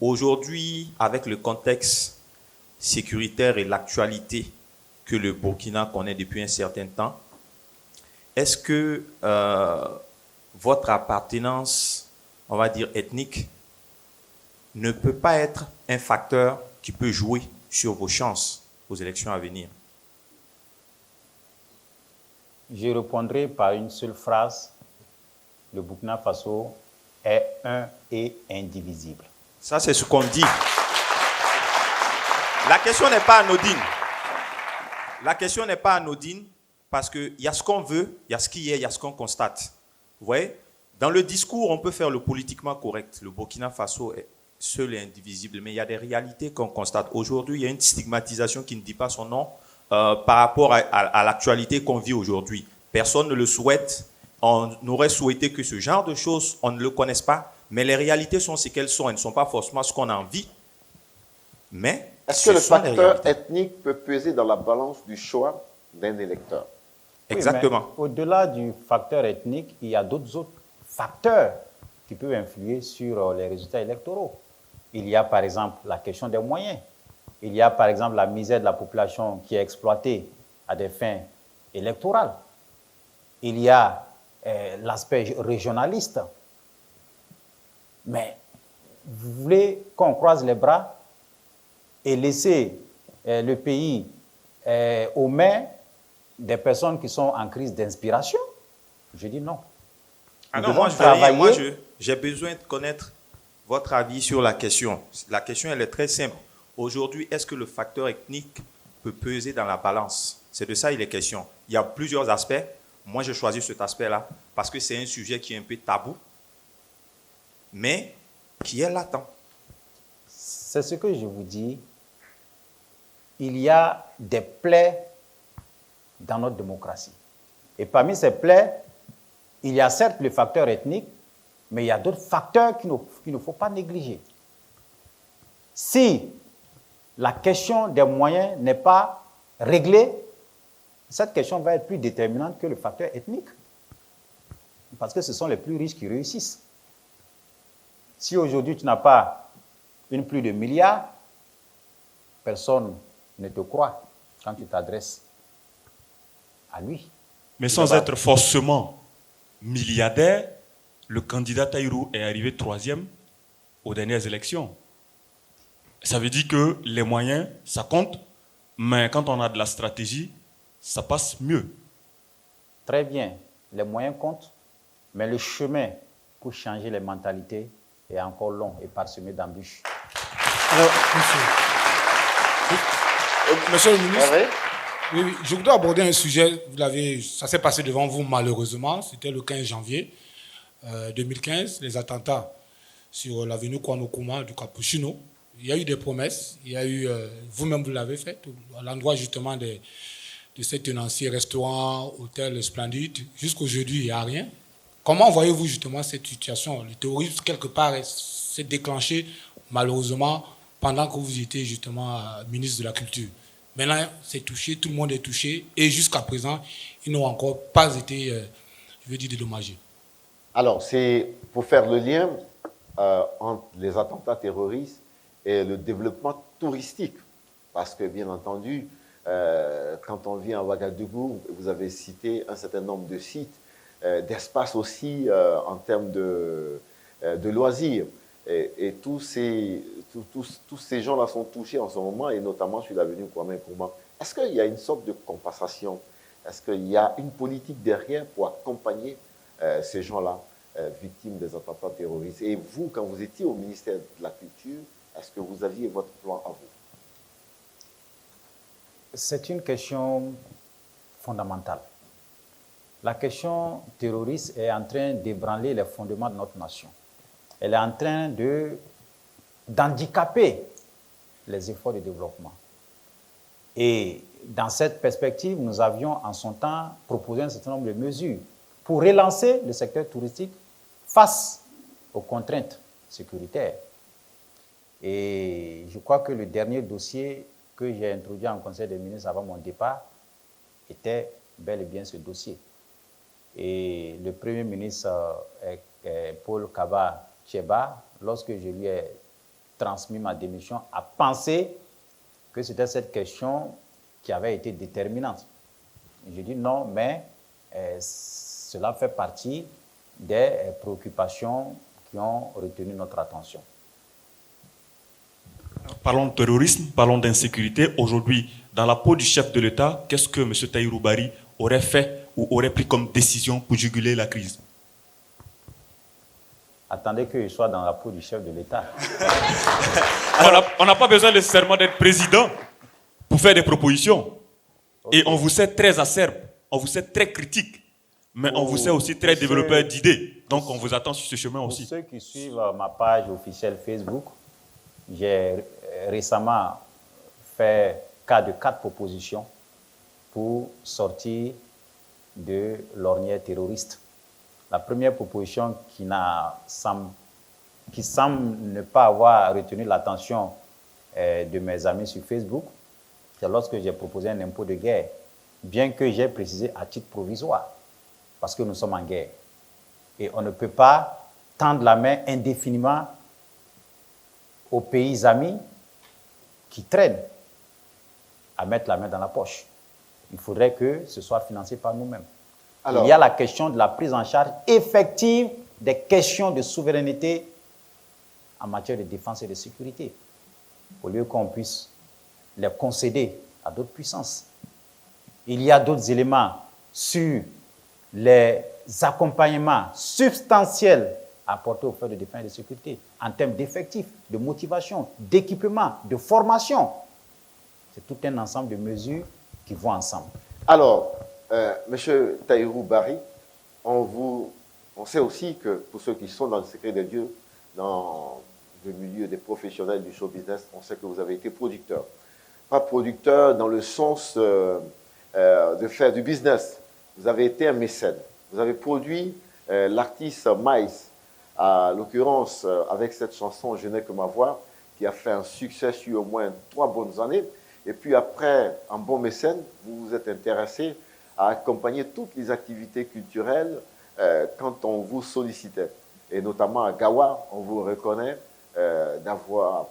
Speaker 10: Aujourd'hui, avec le contexte sécuritaire et l'actualité que le Burkina connaît depuis un certain temps, est-ce que votre appartenance, on va dire ethnique, ne peut pas être un facteur qui peut jouer sur vos chances aux élections à venir?
Speaker 8: Je répondrai par une seule phrase. Le Burkina Faso est un et indivisible.
Speaker 10: Ça, c'est ce qu'on dit. La question n'est pas anodine. La question n'est pas anodine parce qu'il y a ce qu'on veut, il y a ce qui est, il y a ce qu'on constate. Vous voyez? Dans le discours, on peut faire le politiquement correct. Le Burkina Faso est seul et indivisible, mais il y a des réalités qu'on constate. Aujourd'hui, il y a une stigmatisation qui ne dit pas son nom par rapport à l'actualité qu'on vit aujourd'hui. Personne ne le souhaite. On aurait souhaité que ce genre de choses, on ne le connaisse pas, mais les réalités sont ce qu'elles sont. Elles ne sont pas forcément ce qu'on a envie. Mais
Speaker 6: est-ce que le facteur ethnique peut peser dans la balance du choix d'un électeur?
Speaker 10: Exactement.
Speaker 8: Oui, au-delà du facteur ethnique, il y a d'autres facteurs qui peuvent influer sur les résultats électoraux. Il y a par exemple la question des moyens. Il y a par exemple la misère de la population qui est exploitée à des fins électorales. Il y a l'aspect régionaliste. Mais vous voulez qu'on croise les bras et laisser le pays aux mains des personnes qui sont en crise d'inspiration? Je dis non.
Speaker 10: Alors moi, j'ai besoin de connaître votre avis sur la question. La question, elle est très simple. Aujourd'hui, est-ce que le facteur ethnique peut peser dans la balance? C'est de ça il est question. Il y a plusieurs aspects. Moi, j'ai choisi cet aspect-là parce que c'est un sujet qui est un peu tabou, mais qui est latent.
Speaker 8: C'est ce que je vous dis. Il y a des plaies dans notre démocratie. Et parmi ces plaies, il y a certes le facteur ethnique, mais il y a d'autres facteurs qu'il ne faut pas négliger. Si la question des moyens n'est pas réglée, cette question va être plus déterminante que le facteur ethnique. Parce que ce sont les plus riches qui réussissent. Si aujourd'hui tu n'as pas une pluie de milliards, personne ne te croit quand tu t'adresses à lui.
Speaker 11: Mais sans être forcément milliardaire, le candidat Tahirou est arrivé 3e aux dernières élections. Ça veut dire que les moyens, ça compte, mais quand on a de la stratégie, ça passe mieux.
Speaker 8: Très bien, les moyens comptent, mais le chemin pour changer les mentalités est encore long et parsemé d'embûches.
Speaker 14: Alors, monsieur le ministre, oui, je voudrais aborder un sujet, ça s'est passé devant vous malheureusement, c'était le 15 janvier 2015, les attentats sur l'avenue Kwame Nkrumah du Capuchino. Il y a eu des promesses, il y a eu, vous-même vous l'avez fait, à l'endroit justement de ces tenanciers, restaurants, hôtels splendides. Jusqu'aujourd'hui, il n'y a rien. Comment voyez-vous justement cette situation? Le terrorisme, quelque part, s'est déclenché malheureusement, pendant que vous étiez justement ministre de la Culture. Maintenant, c'est touché, tout le monde est touché, et jusqu'à présent, ils n'ont encore pas été, je veux dire, dédommagés.
Speaker 6: Alors, c'est pour faire le lien entre les attentats terroristes et le développement touristique. Parce que, bien entendu, quand on vient à Ouagadougou, vous avez cité un certain nombre de sites, d'espaces aussi en termes de loisirs. Et tous ces gens-là sont touchés en ce moment, et notamment sur l'avenue Kwame Nkrumah. Est-ce qu'il y a une sorte de compensation? Est-ce qu'il y a une politique derrière pour accompagner ces gens-là, victimes des attentats terroristes? Et vous, quand vous étiez au ministère de la Culture, est-ce que vous aviez votre plan à vous?
Speaker 8: C'est une question fondamentale. La question terroriste est en train d'ébranler les fondements de notre nation. Elle est en train d'handicaper les efforts de développement. Et dans cette perspective, nous avions en son temps proposé un certain nombre de mesures pour relancer le secteur touristique face aux contraintes sécuritaires. Et je crois que le dernier dossier que j'ai introduit en Conseil des ministres avant mon départ était bel et bien ce dossier. Et le Premier ministre Paul Kaba Tcheba, lorsque je lui ai transmis ma démission, a pensé que c'était cette question qui avait été déterminante. J'ai dit non, mais cela fait partie des préoccupations qui ont retenu notre attention.
Speaker 11: Parlons de terrorisme, parlons d'insécurité. Aujourd'hui, dans la peau du chef de l'État, qu'est-ce que M. Tahirou Barry aurait fait ou aurait pris comme décision pour juguler la crise?
Speaker 8: Attendez que je sois dans la peau du chef de l'État.
Speaker 11: On n'a pas besoin nécessairement d'être président pour faire des propositions. Okay. Et on vous sait très acerbe, on vous sait très critique, mais on vous sait aussi très développeur d'idées. Donc on vous attend sur ce chemin aussi.
Speaker 8: Pour ceux qui suivent ma page officielle Facebook, j'ai récemment fait cas de 4 propositions pour sortir de l'ornière terroriste. La première proposition qui semble ne pas avoir retenu l'attention de mes amis sur Facebook, c'est lorsque j'ai proposé un impôt de guerre, bien que j'ai précisé à titre provisoire, parce que nous sommes en guerre. Et on ne peut pas tendre la main indéfiniment aux pays amis qui traînent à mettre la main dans la poche. Il faudrait que ce soit financé par nous-mêmes. Alors, il y a la question de la prise en charge effective des questions de souveraineté en matière de défense et de sécurité, au lieu qu'on puisse les concéder à d'autres puissances. Il y a d'autres éléments sur les accompagnements substantiels apportés aux forces de défense et de sécurité en termes d'effectifs, de motivation, d'équipement, de formation. C'est tout un ensemble de mesures qui vont ensemble.
Speaker 6: Alors, Monsieur Tahirou Barry, on sait aussi que pour ceux qui sont dans le secret des dieux, dans le milieu des professionnels du show business, on sait que vous avez été producteur. Pas producteur dans le sens de faire du business. Vous avez été un mécène. Vous avez produit l'artiste Maïs, à l'occurrence avec cette chanson « Je n'ai que ma voix », qui a fait un succès sur au moins 3 bonnes années. Et puis après, en bon mécène, vous vous êtes intéressé à accompagner toutes les activités culturelles quand on vous sollicitait. Et notamment à Gawa, on vous reconnaît d'avoir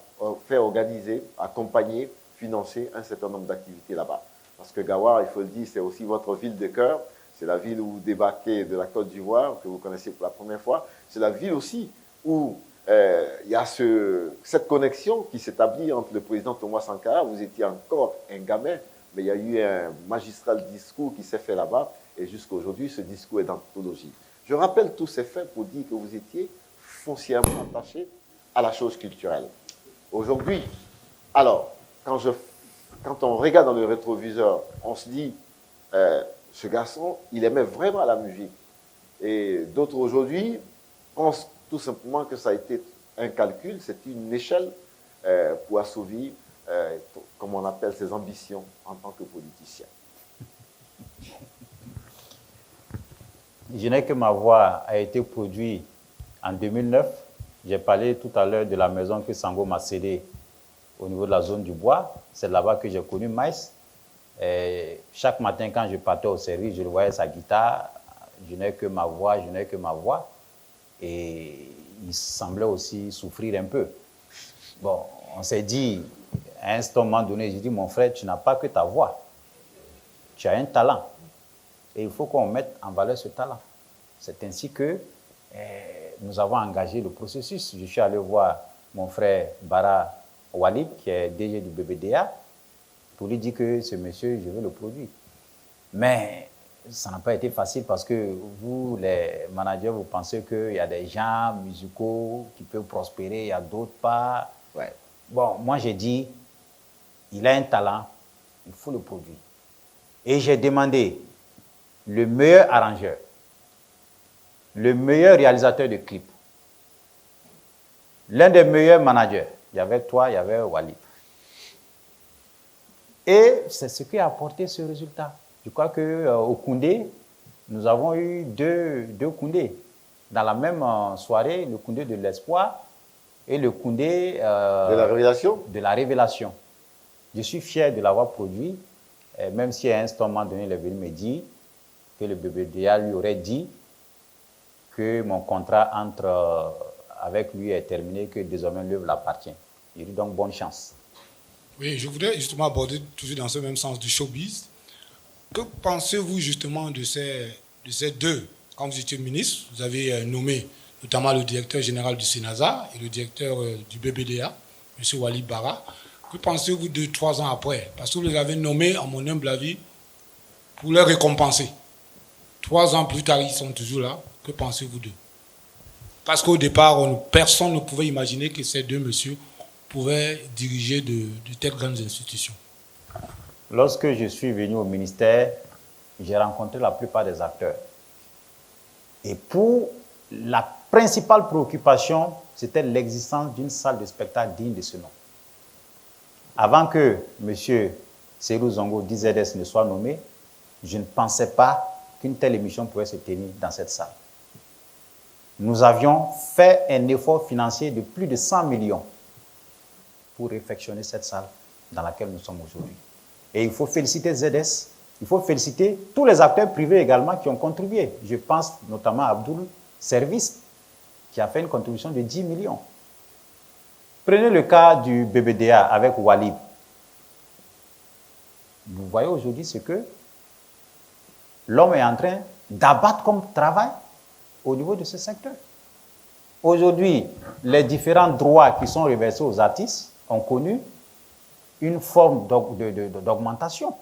Speaker 6: fait organiser, accompagner, financer un certain nombre d'activités là-bas. Parce que Gawa, il faut le dire, c'est aussi votre ville de cœur. C'est la ville où vous débarquez de la Côte d'Ivoire, que vous connaissez pour la première fois. C'est la ville aussi où il y a cette connexion qui s'établit entre le président Thomas Sankara. Vous étiez encore un gamin, mais il y a eu un magistral discours qui s'est fait là-bas. Et jusqu'à aujourd'hui, ce discours est d'anthologie. Je rappelle tous ces faits pour dire que vous étiez foncièrement attaché à la chose culturelle. Aujourd'hui, alors, quand on regarde dans le rétroviseur, on se dit, ce garçon, il aimait vraiment la musique. Et d'autres aujourd'hui pensent tout simplement que ça a été un calcul, c'est une échelle pour assouvir, comme on appelle, ses ambitions en tant que politicien.
Speaker 8: Je n'ai que ma voix a été produit en 2009. J'ai parlé tout à l'heure de la maison que Sango m'a cédée au niveau de la zone du bois. C'est là-bas que j'ai connu Maïs. Et chaque matin, quand je partais au service, je le voyais sa guitare. Je n'ai que ma voix, je n'ai que ma voix. Et il semblait aussi souffrir un peu. Bon, on s'est dit, à un moment donné, j'ai dit, mon frère, tu n'as pas que ta voix. Tu as un talent. Et il faut qu'on mette en valeur ce talent. C'est ainsi que nous avons engagé le processus. Je suis allé voir mon frère Bara Walib, qui est DG du BBDA, pour lui dire que ce monsieur, je veux le produit. Mais ça n'a pas été facile parce que vous, les managers, vous pensez qu'il y a des gens musicaux qui peuvent prospérer, il y a d'autres pas. Ouais. Bon, moi j'ai dit, il a un talent, il faut le produire. Et j'ai demandé le meilleur arrangeur, le meilleur réalisateur de clips, l'un des meilleurs managers. Il y avait toi, il y avait Walid. Et c'est ce qui a apporté ce résultat. Je crois qu'au Koundé, nous avons eu deux Koundés. Dans la même soirée, le Koundé de l'espoir et le Koundé
Speaker 6: de la révélation.
Speaker 8: De la révélation. Je suis fier de l'avoir produit, même si à un moment donné, il est venu me dire que le BBDA lui aurait dit que mon contrat avec lui est terminé, que désormais l'œuvre l'appartient. Je lui dis donc bonne chance.
Speaker 14: Oui, je voudrais justement aborder toujours dans ce même sens du showbiz. Que pensez-vous justement de ces deux? Quand vous étiez ministre, vous avez nommé notamment le directeur général du Sénasa et le directeur du BBDA, M. Walid Bara. Que pensez-vous 2-3 ans après? Parce que vous les avez nommés, à mon humble avis, pour les récompenser. 3 ans plus tard, ils sont toujours là. Que pensez-vous d'eux? Parce qu'au départ, personne ne pouvait imaginer que ces deux messieurs pouvaient diriger de telles grandes institutions.
Speaker 8: Lorsque je suis venu au ministère, j'ai rencontré la plupart des acteurs. Et pour la principale préoccupation, c'était l'existence d'une salle de spectacle digne de ce nom. Avant que M. Serou Zongo d'IZS ne soit nommé, je ne pensais pas qu'une telle émission pouvait se tenir dans cette salle. Nous avions fait un effort financier de plus de 100 millions pour réfectionner cette salle dans laquelle nous sommes aujourd'hui. Et il faut féliciter ZS, il faut féliciter tous les acteurs privés également qui ont contribué. Je pense notamment à Abdoul Service, qui a fait une contribution de 10 millions. Prenez le cas du BBDA avec Walib. Vous voyez aujourd'hui ce que l'homme est en train d'abattre comme travail au niveau de ce secteur. Aujourd'hui, les différents droits qui sont reversés aux artistes ont connu une forme d'augmentation.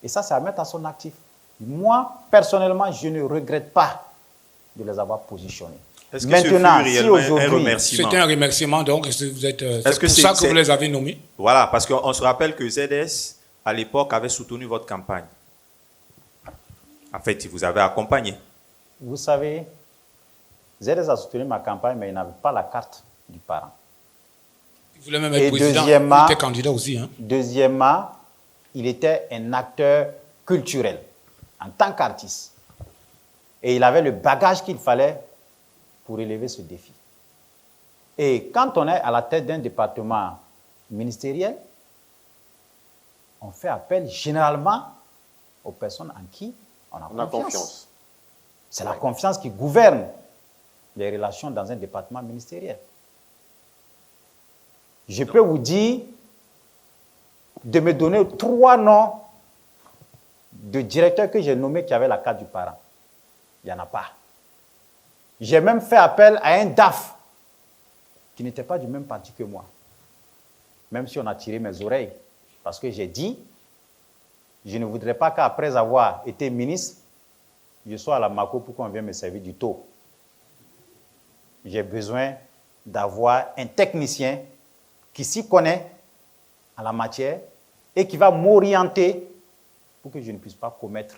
Speaker 8: Et ça, c'est à mettre à son actif. Moi, personnellement, je ne regrette pas de les avoir positionnés.
Speaker 10: Est-ce que maintenant, ce fut réellement un remerciement?
Speaker 14: C'était un remerciement, donc c'est pour ça que vous les avez nommés?
Speaker 10: Voilà, parce qu'on se rappelle que ZS, à l'époque, avait soutenu votre campagne. En fait, il vous avait accompagné.
Speaker 8: Vous savez, ZS a soutenu ma campagne, mais il n'avait pas la carte du parent.
Speaker 14: Il voulait même être président, il était candidat aussi. Hein.
Speaker 8: Deuxièmement, il était un acteur culturel en tant qu'artiste. Et il avait le bagage qu'il fallait pour relever ce défi. Et quand on est à la tête d'un département ministériel, on fait appel généralement aux personnes en qui on a confiance. C'est la confiance qui gouverne les relations dans un département ministériel. Je peux vous dire de me donner 3 noms de directeurs que j'ai nommés qui avaient la carte du parent. Il n'y en a pas. J'ai même fait appel à un DAF qui n'était pas du même parti que moi. Même si on a tiré mes oreilles. Parce que j'ai dit, je ne voudrais pas qu'après avoir été ministre, je sois à la MACO pour qu'on vienne me servir du taux. J'ai besoin d'avoir un technicien qui s'y connaît en la matière et qui va m'orienter pour que je ne puisse pas commettre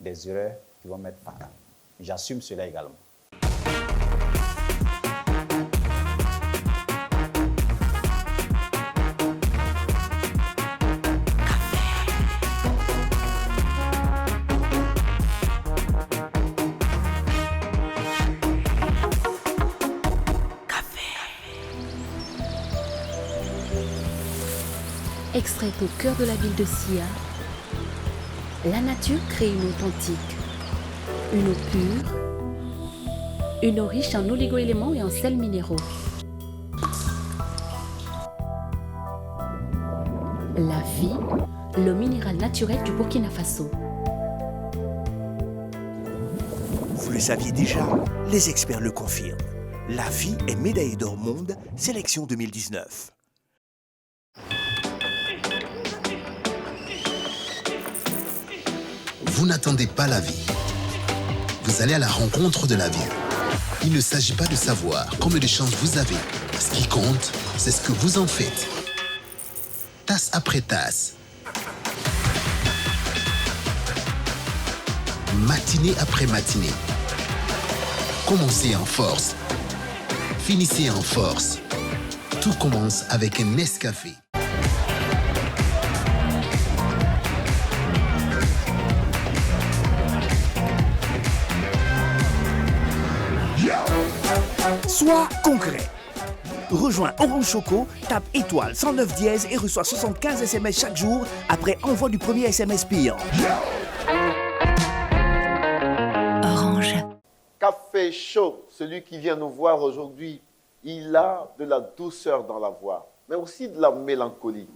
Speaker 8: des erreurs qui vont m'être fatales. J'assume cela également.
Speaker 3: Café.
Speaker 4: Extraite au cœur de la ville de Sia, la nature crée une eau authentique, une eau pure, une eau riche en oligo-éléments et en sels minéraux. La vie, l'eau minérale naturelle du Burkina Faso.
Speaker 1: Vous le saviez déjà, les experts le confirment. La vie est médaillée d'or monde, sélection 2019.
Speaker 5: Vous n'attendez pas la vie. Vous allez à la rencontre de la vie. Il ne s'agit pas de savoir combien de chances vous avez. Ce qui compte, c'est ce que vous en faites. Tasse après tasse. Matinée après matinée. Commencez en force. Finissez en force. Tout commence avec un Nescafé.
Speaker 1: Sois concret. Rejoins Orange Choco, tape étoile 109 dièse et reçois 75 SMS chaque jour après envoi du premier SMS payant.
Speaker 3: Orange.
Speaker 6: Café chaud, celui qui vient nous voir aujourd'hui, il a de la douceur dans la voix, mais aussi de la mélancolie.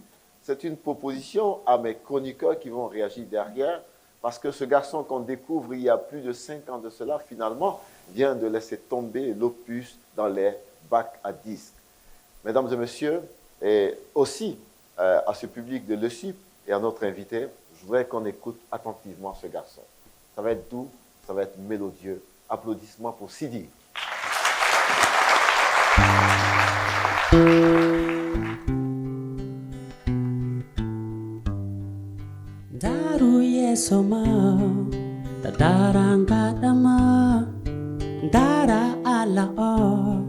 Speaker 6: C'est une proposition à mes chroniqueurs qui vont réagir derrière, parce que ce garçon qu'on découvre il y a plus de 5 ans de cela, finalement, vient de laisser tomber l'opus dans les bacs à disques. Mesdames et messieurs, et aussi à ce public de l'ESUP et à notre invité, je voudrais qu'on écoute attentivement ce garçon. Ça va être doux, ça va être mélodieux. Applaudissements pour Sidi.
Speaker 15: Daru yesoma, darangadama, dara ala o,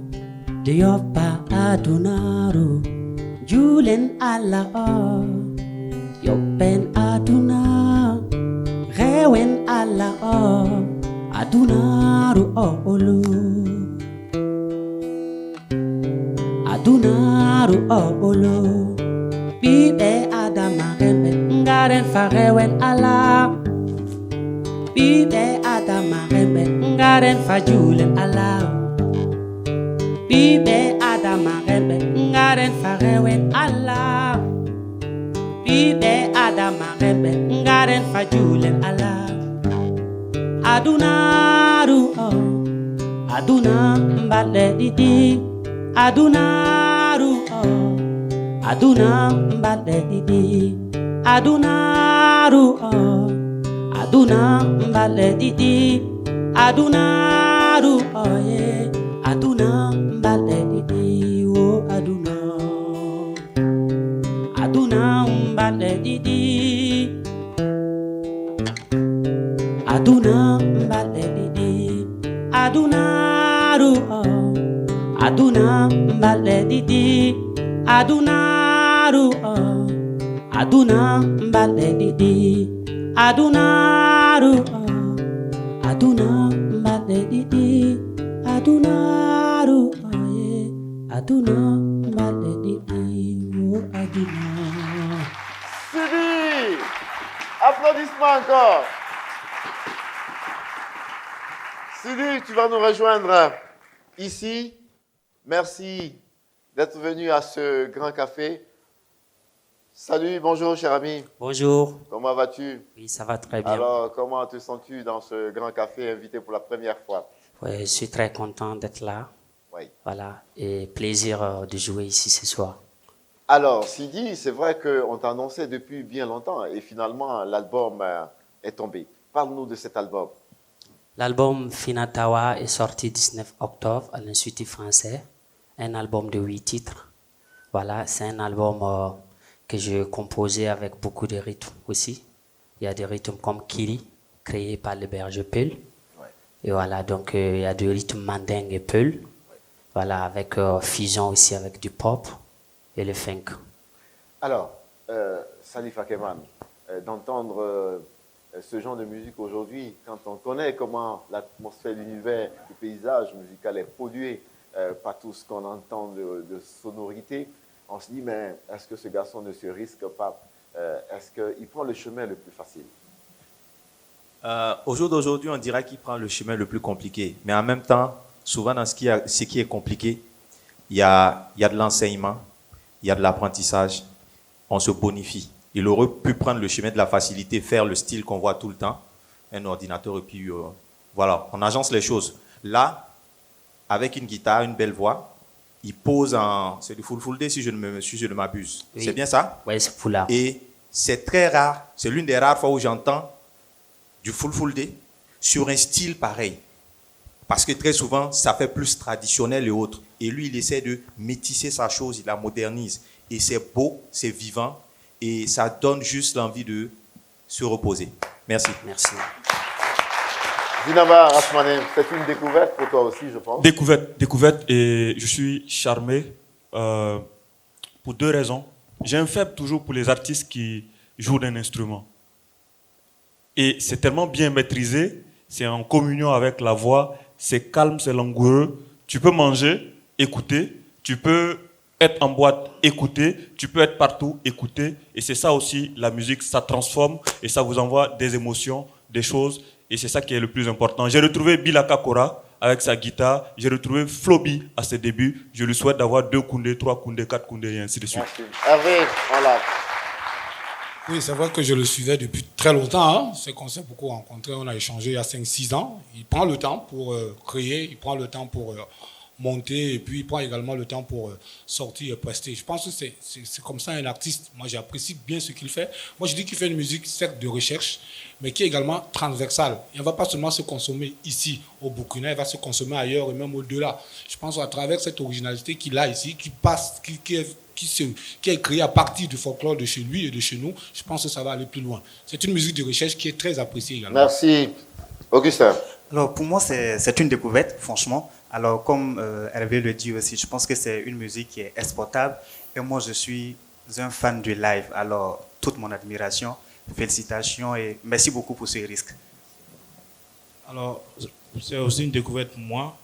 Speaker 15: diopa adunaru, julen ala o, yopen aduna, rewen ala o, adunaru o olu, adunaru o olu, bibe adama rembe, ngaren farewen ala, bibe adama rembe, ngaren fajulen ala, bibe adama rembe, ngaren farewen ala, bibe adama rembe, ngaren fajulen ala. Adunaru oh, aduna mbale didi, adunaru oh, aduna mbale didi, adunaru oh, aduna mbale didi, adunaru oh yeah, aduna mbale didi, oh aduna, aduna mbale didi. Aduna mbale didi, adunaru oh, aduna mbale didi, adunaru oh, aduna mbale didi, adunaru oh, aduna mbale didi, adunaru oh yeah, aduna mbale didi, oh aduna.
Speaker 6: Sidi, applaudissements encore. Sidi, tu vas nous rejoindre ici. Merci d'être venu à ce grand café. Salut, bonjour cher ami.
Speaker 15: Bonjour.
Speaker 6: Comment vas-tu?
Speaker 15: Oui, ça va très bien.
Speaker 6: Alors, comment te sens-tu dans ce grand café invité pour la première fois?
Speaker 15: Oui, je suis très content d'être là.
Speaker 6: Oui.
Speaker 15: Voilà, et plaisir de jouer ici ce soir.
Speaker 6: Alors, Sidi, c'est vrai qu'on t'a annoncé depuis bien longtemps et finalement l'album est tombé. Parle-nous de cet album.
Speaker 15: L'album Finatawa est sorti 19 octobre à l'Institut français, un album de 8 titres. Voilà, c'est un album que j'ai composé avec beaucoup de rythmes aussi. Il y a des rythmes comme Kiri, créé par le berger Peul. Ouais. Et voilà, donc il y a des rythmes mandingue et Peul. Ouais. Voilà, avec fusion aussi avec du pop et le funk.
Speaker 6: Alors, Salif Akeman, d'entendre ce genre de musique aujourd'hui, quand on connaît comment l'atmosphère, l'univers, le paysage musical est pollué par tout ce qu'on entend de sonorité, on se dit, mais est-ce que ce garçon ne se risque pas? Est-ce qu'il prend le chemin le plus facile?
Speaker 10: Au jour d'aujourd'hui, on dirait qu'il prend le chemin le plus compliqué. Mais en même temps, souvent dans ce qui est compliqué, il y a de l'enseignement, il y a de l'apprentissage, on se bonifie. Il aurait pu prendre le chemin de la facilité, faire le style qu'on voit tout le temps, un ordinateur, et puis voilà, on agence les choses. Là, avec une guitare, une belle voix, il pose c'est du full day si je ne m'abuse.
Speaker 15: Oui.
Speaker 10: C'est bien ça?
Speaker 15: Oui, c'est full.
Speaker 10: Et c'est très rare, c'est l'une des rares fois où j'entends du full day sur un style pareil. Parce que très souvent, ça fait plus traditionnel et autres. Et lui, il essaie de métisser sa chose, il la modernise. Et c'est beau, c'est vivant, et ça donne juste l'envie de se reposer. Merci.
Speaker 15: Merci.
Speaker 6: Zinaba Rasmanen, c'est une découverte pour toi aussi, je pense.
Speaker 11: Découverte, et je suis charmé pour 2 raisons. J'ai un faible toujours pour les artistes qui jouent d'un instrument. Et c'est tellement bien maîtrisé, c'est en communion avec la voix, c'est calme, c'est langoureux. Tu peux manger, écouter, tu peux être en boîte, écouter, tu peux être partout, écouter. Et c'est ça aussi, la musique, ça transforme et ça vous envoie des émotions, des choses. Et c'est ça qui est le plus important. J'ai retrouvé Bilaka Kora avec sa guitare. J'ai retrouvé Floby à ses débuts. Je lui souhaite d'avoir 2 Koundé, 3 Koundé, 4 Koundé et ainsi de suite.
Speaker 6: Merci. Hervé, voilà.
Speaker 14: Oui, c'est vrai que je le suivais depuis très longtemps. Hein. C'est qu'on s'est beaucoup rencontrés, on a échangé il y a 5-6 ans. Il prend le temps pour créer, il prend le temps pour monter, et puis il prend également le temps pour sortir et prester. Je pense que c'est comme ça un artiste. Moi, j'apprécie bien ce qu'il fait. Moi, je dis qu'il fait une musique, certes, de recherche, mais qui est également transversale. Il ne va pas seulement se consommer ici, au Burkina, il va se consommer ailleurs et même au-delà. Je pense qu'à travers cette originalité qu'il a ici, qui passe, qui est créée à partir du folklore de chez lui et de chez nous, je pense que ça va aller plus loin. C'est une musique de recherche qui est très appréciée également.
Speaker 6: Merci. Augustin.
Speaker 12: Alors, pour moi, c'est une découverte, franchement. Alors, comme Hervé le dit aussi, je pense que c'est une musique qui est exportable. Et moi, je suis un fan du live. Alors, toute mon admiration, félicitations et merci beaucoup pour ce risque.
Speaker 13: Alors, c'est aussi une découverte pour moi.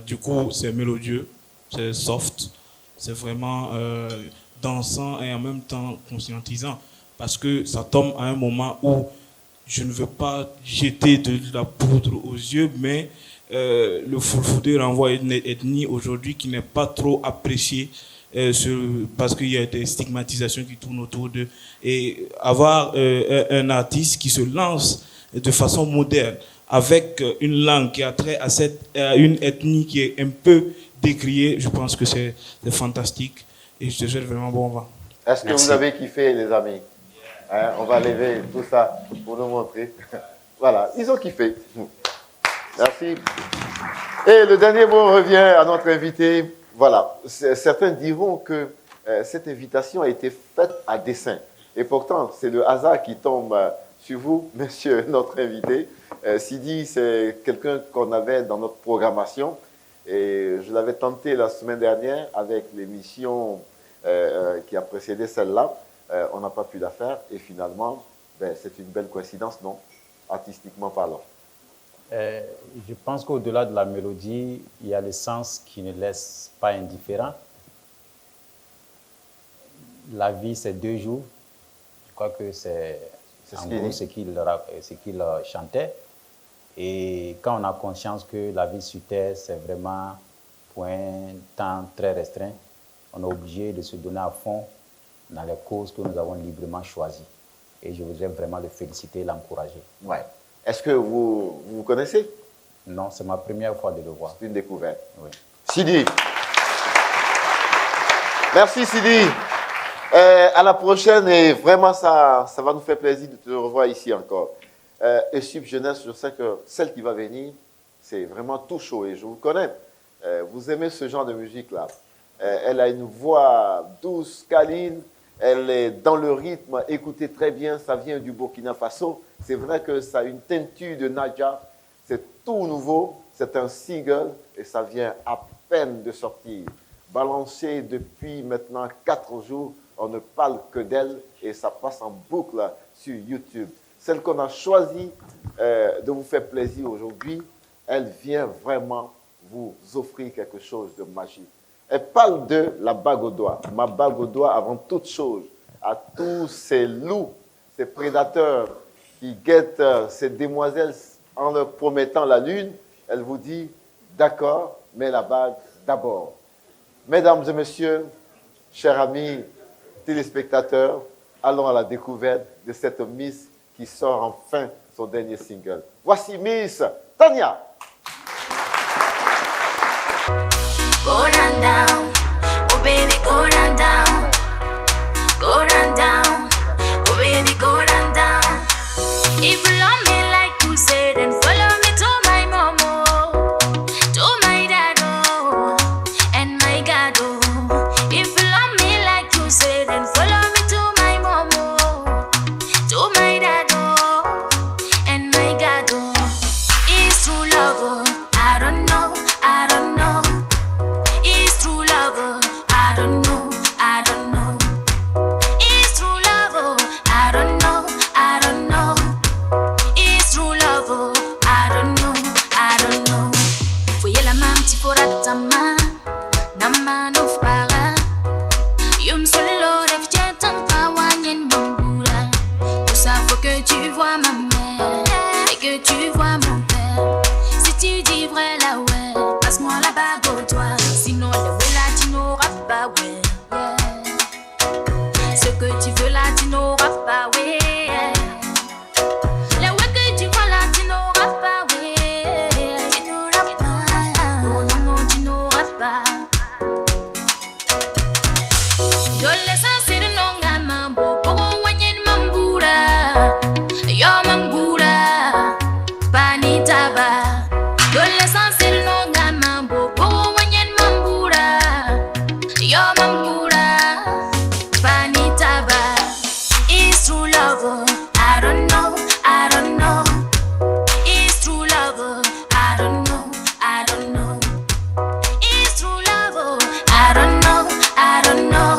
Speaker 13: Du coup, c'est mélodieux, c'est soft, c'est vraiment dansant et en même temps conscientisant. Parce que ça tombe à un moment où je ne veux pas jeter de la poudre aux yeux, mais le Fulfulde renvoie à une ethnie aujourd'hui qui n'est pas trop appréciée parce qu'il y a des stigmatisations qui tournent autour d'eux. Et avoir un artiste qui se lance de façon moderne, avec une langue qui a trait à une ethnie qui est un peu décriée, je pense que c'est fantastique. Et je te souhaite vraiment bon vent.
Speaker 6: Est-ce que vous avez kiffé, les amis? Hein, on va lever tout ça pour nous montrer. Voilà, ils ont kiffé. Merci. Et le dernier mot revient à notre invité. Voilà, certains diront que cette invitation a été faite à dessein. Et pourtant, c'est le hasard qui tombe sur vous, monsieur notre invité. Sidi, c'est quelqu'un qu'on avait dans notre programmation. Et je l'avais tenté la semaine dernière avec l'émission qui a précédé celle-là. On n'a pas pu la faire. Et finalement, c'est une belle coïncidence, non? Artistiquement parlant.
Speaker 8: Je pense qu'au-delà de la mélodie, il y a le sens qui ne laisse pas indifférent. La vie, c'est 2 jours. Je crois que c'est en gros ce qu'il chantait. Et quand on a conscience que la vie sur Terre, c'est vraiment pour un temps très restreint, on est obligé de se donner à fond dans les causes que nous avons librement choisies. Et je voudrais vraiment le féliciter, l'encourager.
Speaker 6: Ouais. Est-ce que vous connaissez?
Speaker 8: Non, c'est ma première fois de le voir.
Speaker 6: C'est une découverte.
Speaker 8: Oui.
Speaker 6: Sidi. Merci Sidi. À la prochaine et vraiment ça va nous faire plaisir de te revoir ici encore. Et Sub Jeunesse, je sais que celle qui va venir, c'est vraiment tout chaud et je vous connais. Vous aimez ce genre de musique-là. Elle a une voix douce, câline. Elle est dans le rythme, écoutez très bien, ça vient du Burkina Faso. C'est vrai que ça a une teinture de Naja. C'est tout nouveau, c'est un single et ça vient à peine de sortir. Balancé depuis maintenant 4 jours, on ne parle que d'elle et ça passe en boucle sur YouTube. Celle qu'on a choisi de vous faire plaisir aujourd'hui, elle vient vraiment vous offrir quelque chose de magique. Elle parle de la bague au doigt. Ma bague au doigt avant toute chose. À tous ces loups, ces prédateurs qui guettent ces demoiselles en leur promettant la lune, elle vous dit, d'accord, mais la bague d'abord. Mesdames et messieurs, chers amis téléspectateurs, allons à la découverte de cette Miss qui sort enfin son dernier single. Voici Miss Tania.
Speaker 16: Go down, down, oh baby, go down, down, go down, down, oh baby, go down, down. If you love me like you said, then follow me to my mama, to my dado, and my gado. If you love me like you said, then follow me to my mama, to my dado, and my gado. It's true love, I don't know, I don't know. It's true love, I don't know, I don't know. It's true love, I don't know, I don't know. It's true love, I don't know, I don't know. Voyez la main petit pour attama, nama no fara. Yum solo ref jetan kawanyen bambura. Tout ça faut que tu vois ma mère et que tu vois mon père. Si tu dis vrai là ouais, passe-moi la bague au doigt. Sinon le vrai là tu n'auras pas ouais. Ce que tu veux là tu n'auras pas ouais. Le ouais que tu vois là tu n'auras pas ouais. Tu n'auras pas. Oh non non tu n'auras pas. Yo le sens de nonga mambo pogo wanyen mambura. Yo mambura panitaba. Yo le sens de nonga mambo pogo wanyen mambura. Yo mambura panitaba. It's true love, I don't know, I don't know. It's true love, I don't know, I don't know. It's true love, I don't know, I don't know.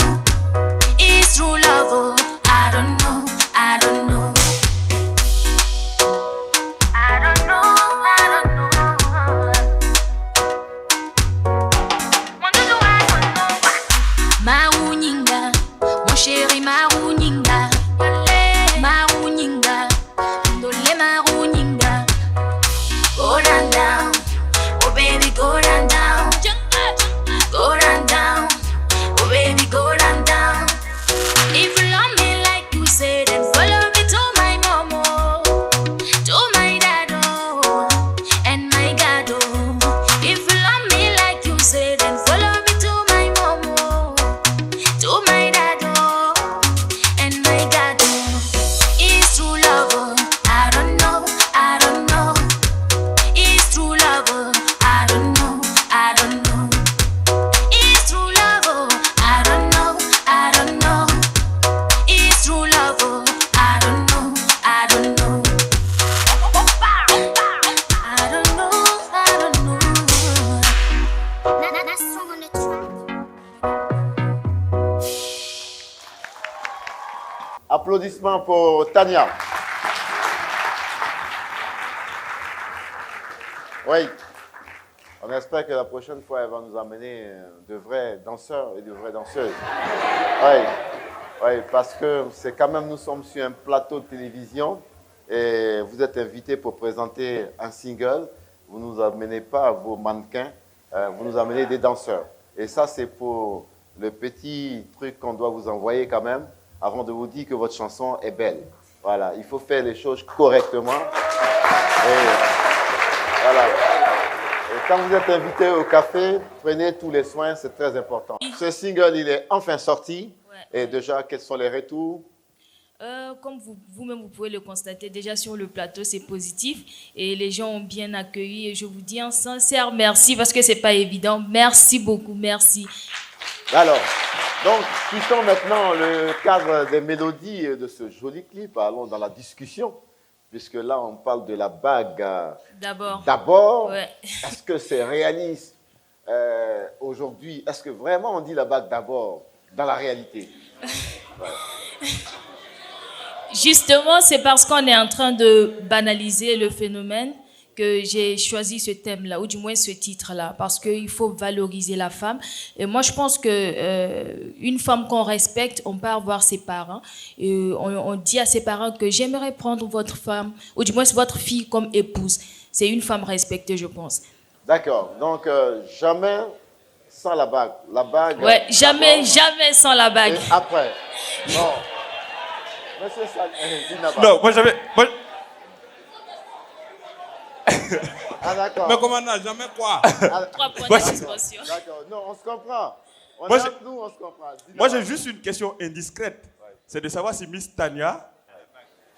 Speaker 16: It's true love, I don't know, I don't know. I don't know, I don't know. Marouninga, mon chéri Marouninga. Marouninga, ndole Marouninga. Go down, down, oh baby, go down, down. Go down, down, oh baby, go down, down. If you love me like you said, then follow me to my mama, to my dado, and my gado. If you love me like you said, then follow me to my mama, to my dado, and my gado. It's true love, I don't know, I don't know. It's true love, I don't know, I don't know. It's true love, I don't know, I don't know. It's true love, I don't know, I don't know. I don't know, I don't know. That song on the track.
Speaker 6: Applaudissements pour Tania. Oui. On espère que la prochaine fois, elle va nous amener de vrais danseurs et de vraies danseuses. Oui. Oui, parce que c'est quand même, nous sommes sur un plateau de télévision et vous êtes invités pour présenter un single. Vous ne nous amenez pas vos mannequins, vous nous amenez des danseurs. Et ça, c'est pour le petit truc qu'on doit vous envoyer quand même, avant de vous dire que votre chanson est belle. Voilà, il faut faire les choses correctement. Et voilà. Et quand vous êtes invité au café, prenez tous les soins, c'est très important. Ce single, il est enfin sorti. Et déjà, quels sont les retours?
Speaker 9: Comme vous-même, vous pouvez le constater, déjà sur le plateau, c'est positif. Et les gens ont bien accueilli. Et je vous dis un sincère merci parce que ce n'est pas évident. Merci beaucoup, merci.
Speaker 6: Alors, donc, quittons maintenant le cadre des mélodies de ce joli clip. Allons dans la discussion, puisque là, on parle de la bague. D'abord, ouais. Est-ce que c'est réaliste aujourd'hui? Est-ce que vraiment on dit la bague d'abord dans la réalité? Ouais.
Speaker 9: Justement, c'est parce qu'on est en train de banaliser le phénomène que j'ai choisi ce thème-là, ou du moins ce titre-là, parce qu'il faut valoriser la femme. Et moi, je pense que une femme qu'on respecte, on peut avoir ses parents. Et on dit à ses parents que j'aimerais prendre votre femme, ou du moins votre fille comme épouse. C'est une femme respectée, je pense.
Speaker 6: D'accord. Donc, jamais sans la bague. La bague.
Speaker 9: Ouais, jamais sans la bague.
Speaker 6: Et après. Non. Monsieur Dina Ba.
Speaker 11: Non, moi j'avais.
Speaker 6: Ah, d'accord.
Speaker 13: Mais commandant, jamais quoi?
Speaker 9: 3 points de suspension.
Speaker 6: D'accord. Non, on se comprend.
Speaker 11: Moi,
Speaker 6: Nous, on se comprend.
Speaker 11: Moi, j'ai juste une question indiscrète. C'est de savoir si Miss Tania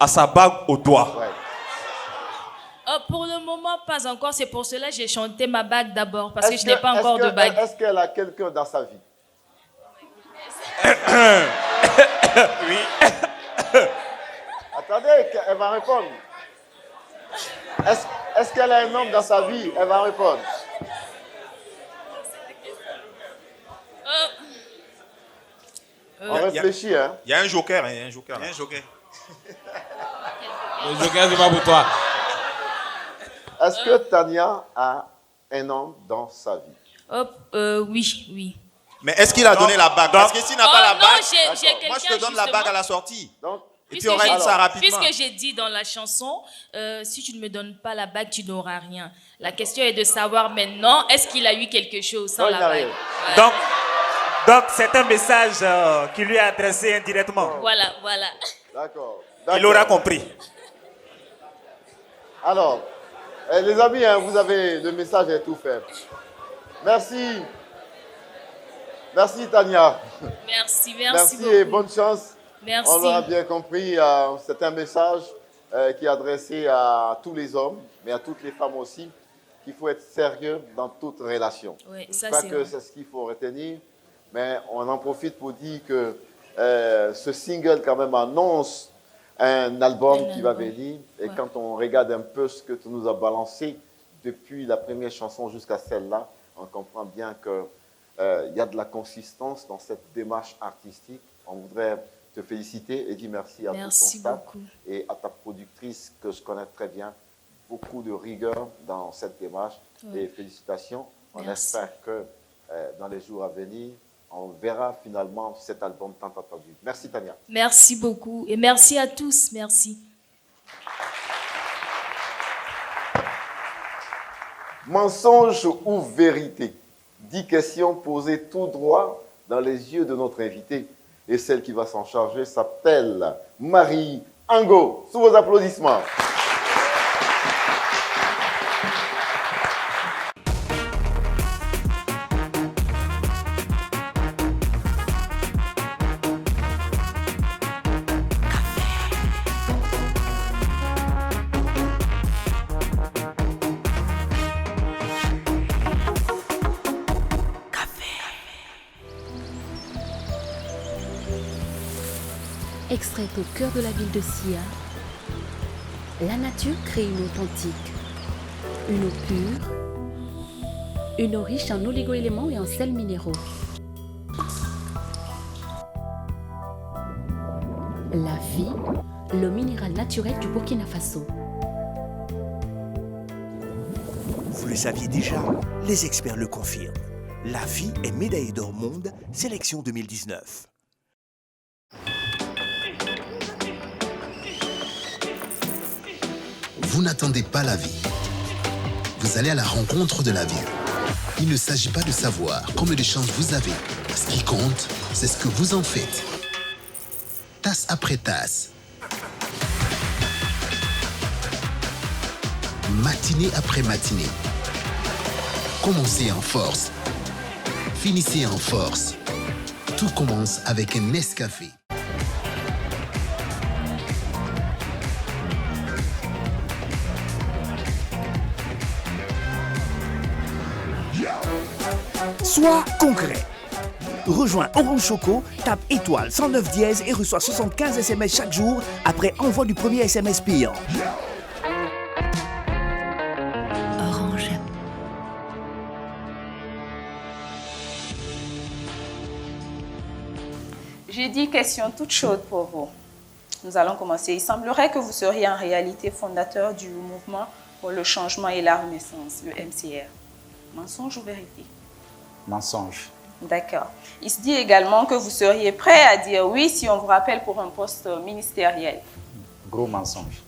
Speaker 11: a sa bague au doigt.
Speaker 9: Pour le moment, pas encore. C'est pour cela que j'ai chanté ma bague d'abord, parce que je n'ai pas encore de bague.
Speaker 6: Est-ce qu'elle a quelqu'un dans sa vie?
Speaker 11: Oui.
Speaker 6: Attendez, elle va répondre. Est-ce qu'elle a un homme dans sa vie? Elle va répondre. On réfléchit, hein?
Speaker 10: Il y a un joker, il y a un joker.
Speaker 13: Le joker, c'est pas pour toi.
Speaker 6: Est-ce que Tania a un homme dans sa vie?
Speaker 9: Oui.
Speaker 10: Mais est-ce qu'il a donné la bague? Parce que s'il n'a pas la bague, moi je te donne la bague à la sortie. Et tu aurais dit ça rapidement.
Speaker 9: Puisque j'ai dit dans la chanson, si tu ne me donnes pas la bague, tu n'auras rien. La question est de savoir maintenant, est-ce qu'il a eu quelque chose sans la bague?
Speaker 17: Donc c'est un message qui lui est adressé indirectement.
Speaker 9: Voilà.
Speaker 6: D'accord.
Speaker 17: Il aura compris.
Speaker 6: Alors, les amis, vous avez le message est tout fait. Merci. Merci Tania.
Speaker 9: Merci
Speaker 6: Merci
Speaker 9: beaucoup.
Speaker 6: et bonne chance.
Speaker 9: Merci.
Speaker 6: On l'aura bien compris, c'est un message qui est adressé à tous les hommes, mais à toutes les femmes aussi, qu'il faut être sérieux dans toute relation.
Speaker 9: Oui,
Speaker 6: Je
Speaker 9: ça
Speaker 6: crois
Speaker 9: c'est
Speaker 6: que
Speaker 9: vrai.
Speaker 6: c'est ce qu'il faut retenir, mais on en profite pour dire que ce single quand même annonce un album qui va venir. Et quand on regarde un peu ce que tu nous as balancé depuis la première chanson jusqu'à celle-là, on comprend bien qu'il y a de la consistance dans cette démarche artistique. On voudrait te féliciter et dire merci à tout ton staff et à ta productrice que je connais très bien. Beaucoup de rigueur dans cette démarche et félicitations. On espère que dans les jours à venir, on verra finalement cet album tant attendu. Merci Tania.
Speaker 9: Merci beaucoup et merci à tous. Merci.
Speaker 6: Mensonge ou vérité? 10 questions posées tout droit dans les yeux de notre invité. Et celle qui va s'en charger s'appelle Marie Ango. Sous vos applaudissements.
Speaker 4: Extraite au cœur de la ville de Sia, la nature crée une eau authentique, une eau pure, une eau riche en oligo-éléments et en sels minéraux. La vie, l'eau minérale naturelle du Burkina Faso.
Speaker 1: Vous le saviez déjà, les experts le confirment. La vie est médaillée d'or monde, sélection 2019.
Speaker 5: Vous n'attendez pas la vie. Vous allez à la rencontre de la vie. Il ne s'agit pas de savoir combien de chances vous avez. Ce qui compte, c'est ce que vous en faites. Tasse après tasse. Matinée après matinée. Commencez en force. Finissez en force. Tout commence avec un Nescafé.
Speaker 1: Sois concret. Rejoins Orange Choco, tape étoile 109 dièse et reçois 75 SMS chaque jour après envoi du premier SMS payant.
Speaker 4: Orange.
Speaker 18: J'ai 10 questions toutes chaudes pour vous. Nous allons commencer. Il semblerait que vous seriez en réalité fondateur du mouvement pour le changement et la renaissance, le MCR. Mensonge ou vérité?
Speaker 8: Mensonge.
Speaker 18: D'accord. Il se dit également que vous seriez prêt à dire oui si on vous rappelle pour un poste ministériel.
Speaker 8: Gros mensonge.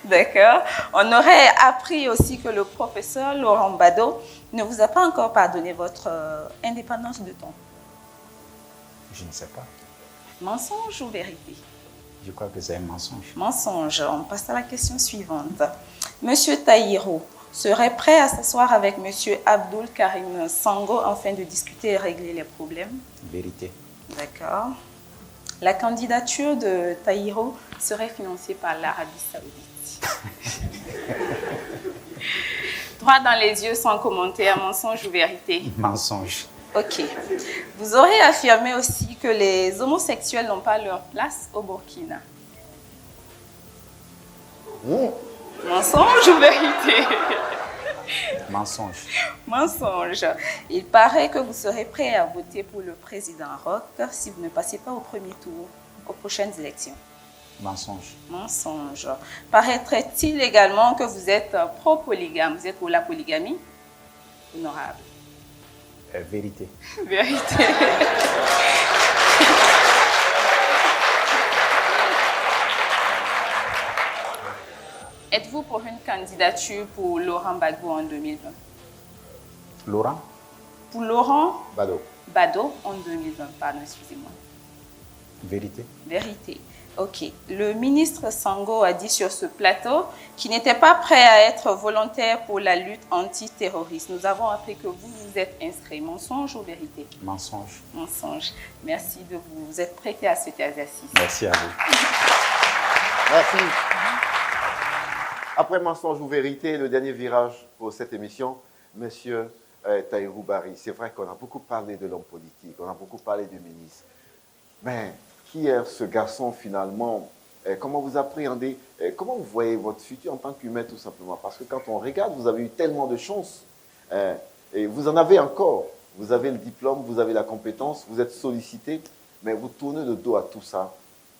Speaker 18: D'accord. On aurait appris aussi que le professeur Laurent Gbagbo ne vous a pas encore pardonné votre indépendance de ton.
Speaker 8: Je ne sais pas.
Speaker 18: Mensonge ou vérité?
Speaker 8: Je crois que c'est un mensonge.
Speaker 18: Mensonge. On passe à la question suivante. Monsieur Tahirou serait prêt à s'asseoir avec Monsieur Abdul Karim Sango afin de discuter et régler les problèmes?
Speaker 8: Vérité.
Speaker 18: D'accord. La candidature de Tahirou serait financée par l'Arabie Saoudite. Droit dans les yeux sans commentaire, mensonge ou vérité?
Speaker 8: Mensonge.
Speaker 18: Ok. Vous aurez affirmé aussi que les homosexuels n'ont pas leur place au Burkina. Mensonge ou vérité?
Speaker 8: Mensonge.
Speaker 18: Mensonge. Il paraît que vous serez prêt à voter pour le président Roch si vous ne passez pas au premier tour, aux prochaines élections.
Speaker 8: Mensonge.
Speaker 18: Mensonge. Paraîtrait-il également que vous êtes pro-polygame? Vous êtes pour la polygamie? Honorable.
Speaker 8: Vérité.
Speaker 18: Vérité. Êtes-vous pour une candidature pour Laurent Gbagbo en 2020?
Speaker 8: Laurent?
Speaker 18: Pour Laurent
Speaker 6: Gbagbo
Speaker 18: en 2020, pardon, excusez-moi.
Speaker 8: Vérité.
Speaker 18: Vérité. Ok. Le ministre Sango a dit sur ce plateau qu'il n'était pas prêt à être volontaire pour la lutte antiterroriste. Nous avons appris que vous vous êtes inscrit. Mensonge ou vérité?
Speaker 8: Mensonge.
Speaker 18: Mensonge. Merci de vous être prêté à cet exercice.
Speaker 8: Merci à vous.
Speaker 6: Merci. Après mensonge ou vérité, le dernier virage pour cette émission, Monsieur Tahirou Bari. C'est vrai qu'on a beaucoup parlé de l'homme politique, on a beaucoup parlé du ministre. Mais qui est ce garçon finalement? Comment vous appréhendez, comment vous voyez votre futur en tant qu'humain tout simplement? Parce que quand on regarde, vous avez eu tellement de chance. Et vous en avez encore. Vous avez le diplôme, vous avez la compétence, vous êtes sollicité, mais vous tournez le dos à tout ça,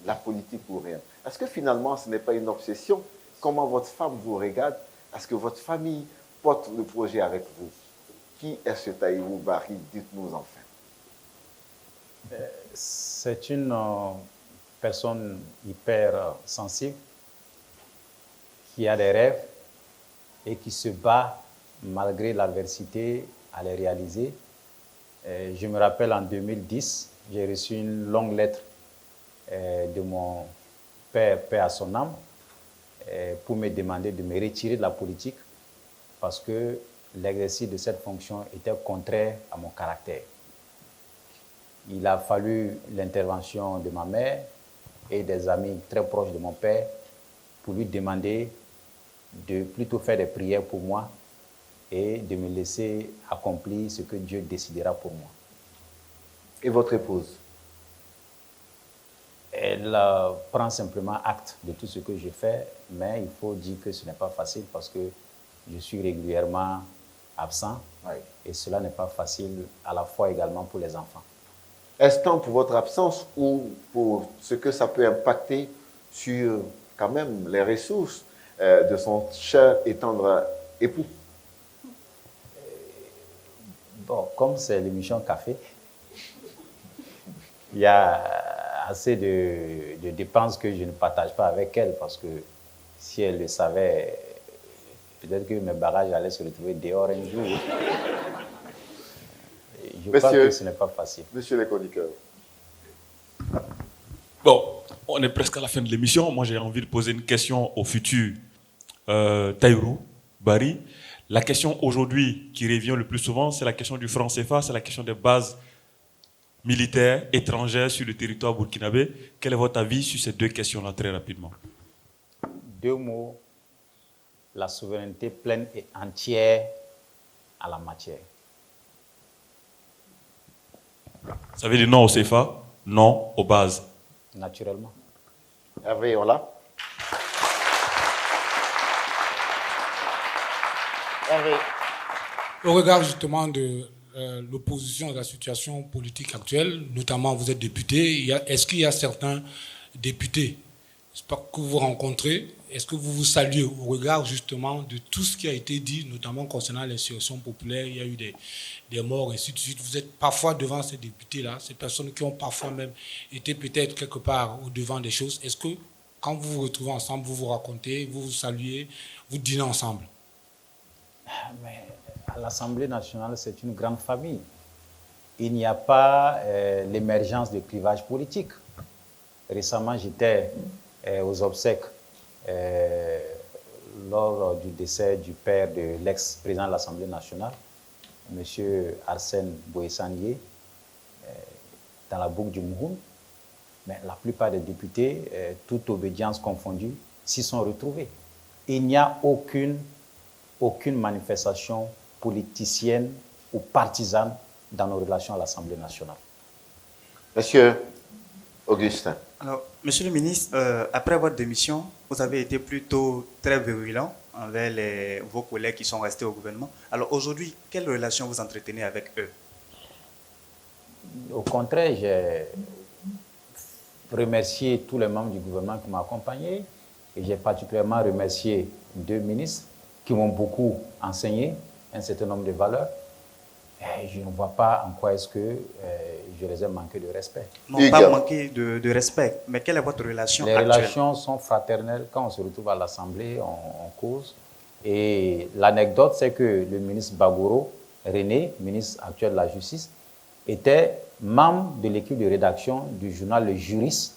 Speaker 6: la politique ou rien. Est-ce que finalement, ce n'est pas une obsession? Comment votre femme vous regarde? Est-ce que votre famille porte le projet avec vous? Qui est ce Tahirou Bari? Dites-nous enfin.
Speaker 8: C'est une personne hyper sensible, qui a des rêves et qui se bat malgré l'adversité à les réaliser. Je me rappelle en 2010, j'ai reçu une longue lettre de mon père, paix à son âme, pour me demander de me retirer de la politique parce que l'exercice de cette fonction était contraire à mon caractère. Il a fallu l'intervention de ma mère et des amis très proches de mon père pour lui demander de plutôt faire des prières pour moi et de me laisser accomplir ce que Dieu décidera pour moi.
Speaker 6: Et votre épouse?
Speaker 8: Elle prend simplement acte de tout ce que je fais, mais il faut dire que ce n'est pas facile parce que je suis régulièrement absent et cela n'est pas facile à la fois également pour les enfants.
Speaker 6: Est-ce tant pour votre absence ou pour ce que ça peut impacter sur quand même les ressources de son cher et tendre époux?
Speaker 8: Bon, comme c'est l'émission Café, il y a assez de dépenses que je ne partage pas avec elle parce que si elle le savait, peut-être que mes bagages allaient se retrouver dehors un jour. Je crois que ce n'est pas facile.
Speaker 6: Monsieur le chroniqueur.
Speaker 11: Bon, on est presque à la fin de l'émission. Moi, j'ai envie de poser une question au futur Tahirou Bari. La question aujourd'hui qui revient le plus souvent, c'est la question du franc CFA, c'est la question des bases militaires étrangères sur le territoire burkinabé. Quel est votre avis sur ces deux questions-là, très rapidement?
Speaker 8: Deux mots, la souveraineté pleine et entière à la matière.
Speaker 11: Ça veut dire non au CFA, non aux bases.
Speaker 8: Naturellement.
Speaker 6: Hervé, on l'a. Hervé.
Speaker 14: Au regard justement de l'opposition à la situation politique actuelle, notamment vous êtes député, est-ce qu'il y a certains députés j'espère que vous vous rencontrez. Est-ce que vous vous saluez au regard justement de tout ce qui a été dit, notamment concernant l'insurrection populaire? Il y a eu des morts, et ainsi de suite. Vous êtes parfois devant ces députés-là, ces personnes qui ont parfois même été peut-être quelque part au devant des choses. Est-ce que quand vous vous retrouvez ensemble, vous vous racontez, vous vous saluez, vous dînez ensemble?
Speaker 8: Mais à l'Assemblée nationale, c'est une grande famille. Il n'y a pas l'émergence de clivages politiques. Récemment, j'étais aux obsèques lors du décès du père de l'ex-président de l'Assemblée nationale, M. Arsène Boessanié, dans la boucle du Mouhoun. Mais la plupart des députés, toute obédience confondue, s'y sont retrouvés. Il n'y a aucune manifestation politicienne ou partisane dans nos relations à l'Assemblée nationale.
Speaker 6: Monsieur Augustin.
Speaker 19: Alors, Monsieur le ministre, après votre démission, vous avez été plutôt très virulent envers vos collègues qui sont restés au gouvernement. Alors aujourd'hui, quelle relation vous entretenez avec eux?
Speaker 8: Au contraire, j'ai remercié tous les membres du gouvernement qui m'ont accompagné et j'ai particulièrement remercié 2 ministres qui m'ont beaucoup enseigné un certain nombre de valeurs. Et je ne vois pas en quoi est-ce que je les ai manqué de respect.
Speaker 19: Non, pas manqué de respect, mais quelle est votre relation actuelle?
Speaker 8: Les relations sont fraternelles. Quand on se retrouve à l'Assemblée, on cause. Et l'anecdote, c'est que le ministre Bagoro, René, ministre actuel de la Justice, était membre de l'équipe de rédaction du journal Le Juriste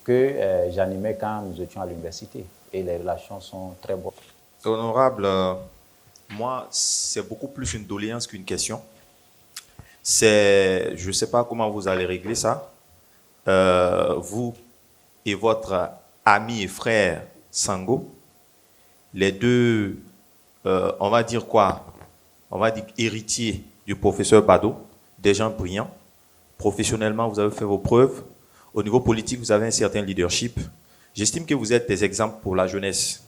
Speaker 8: que j'animais quand nous étions à l'université. Et les relations sont très bonnes.
Speaker 10: Honorable, moi, c'est beaucoup plus une doléance qu'une question. Je ne sais pas comment vous allez régler ça. Vous et votre ami et frère Sango, les deux, on va dire quoi? On va dire héritiers du professeur Bado, des gens brillants. Professionnellement, vous avez fait vos preuves. Au niveau politique, vous avez un certain leadership. J'estime que vous êtes des exemples pour la jeunesse.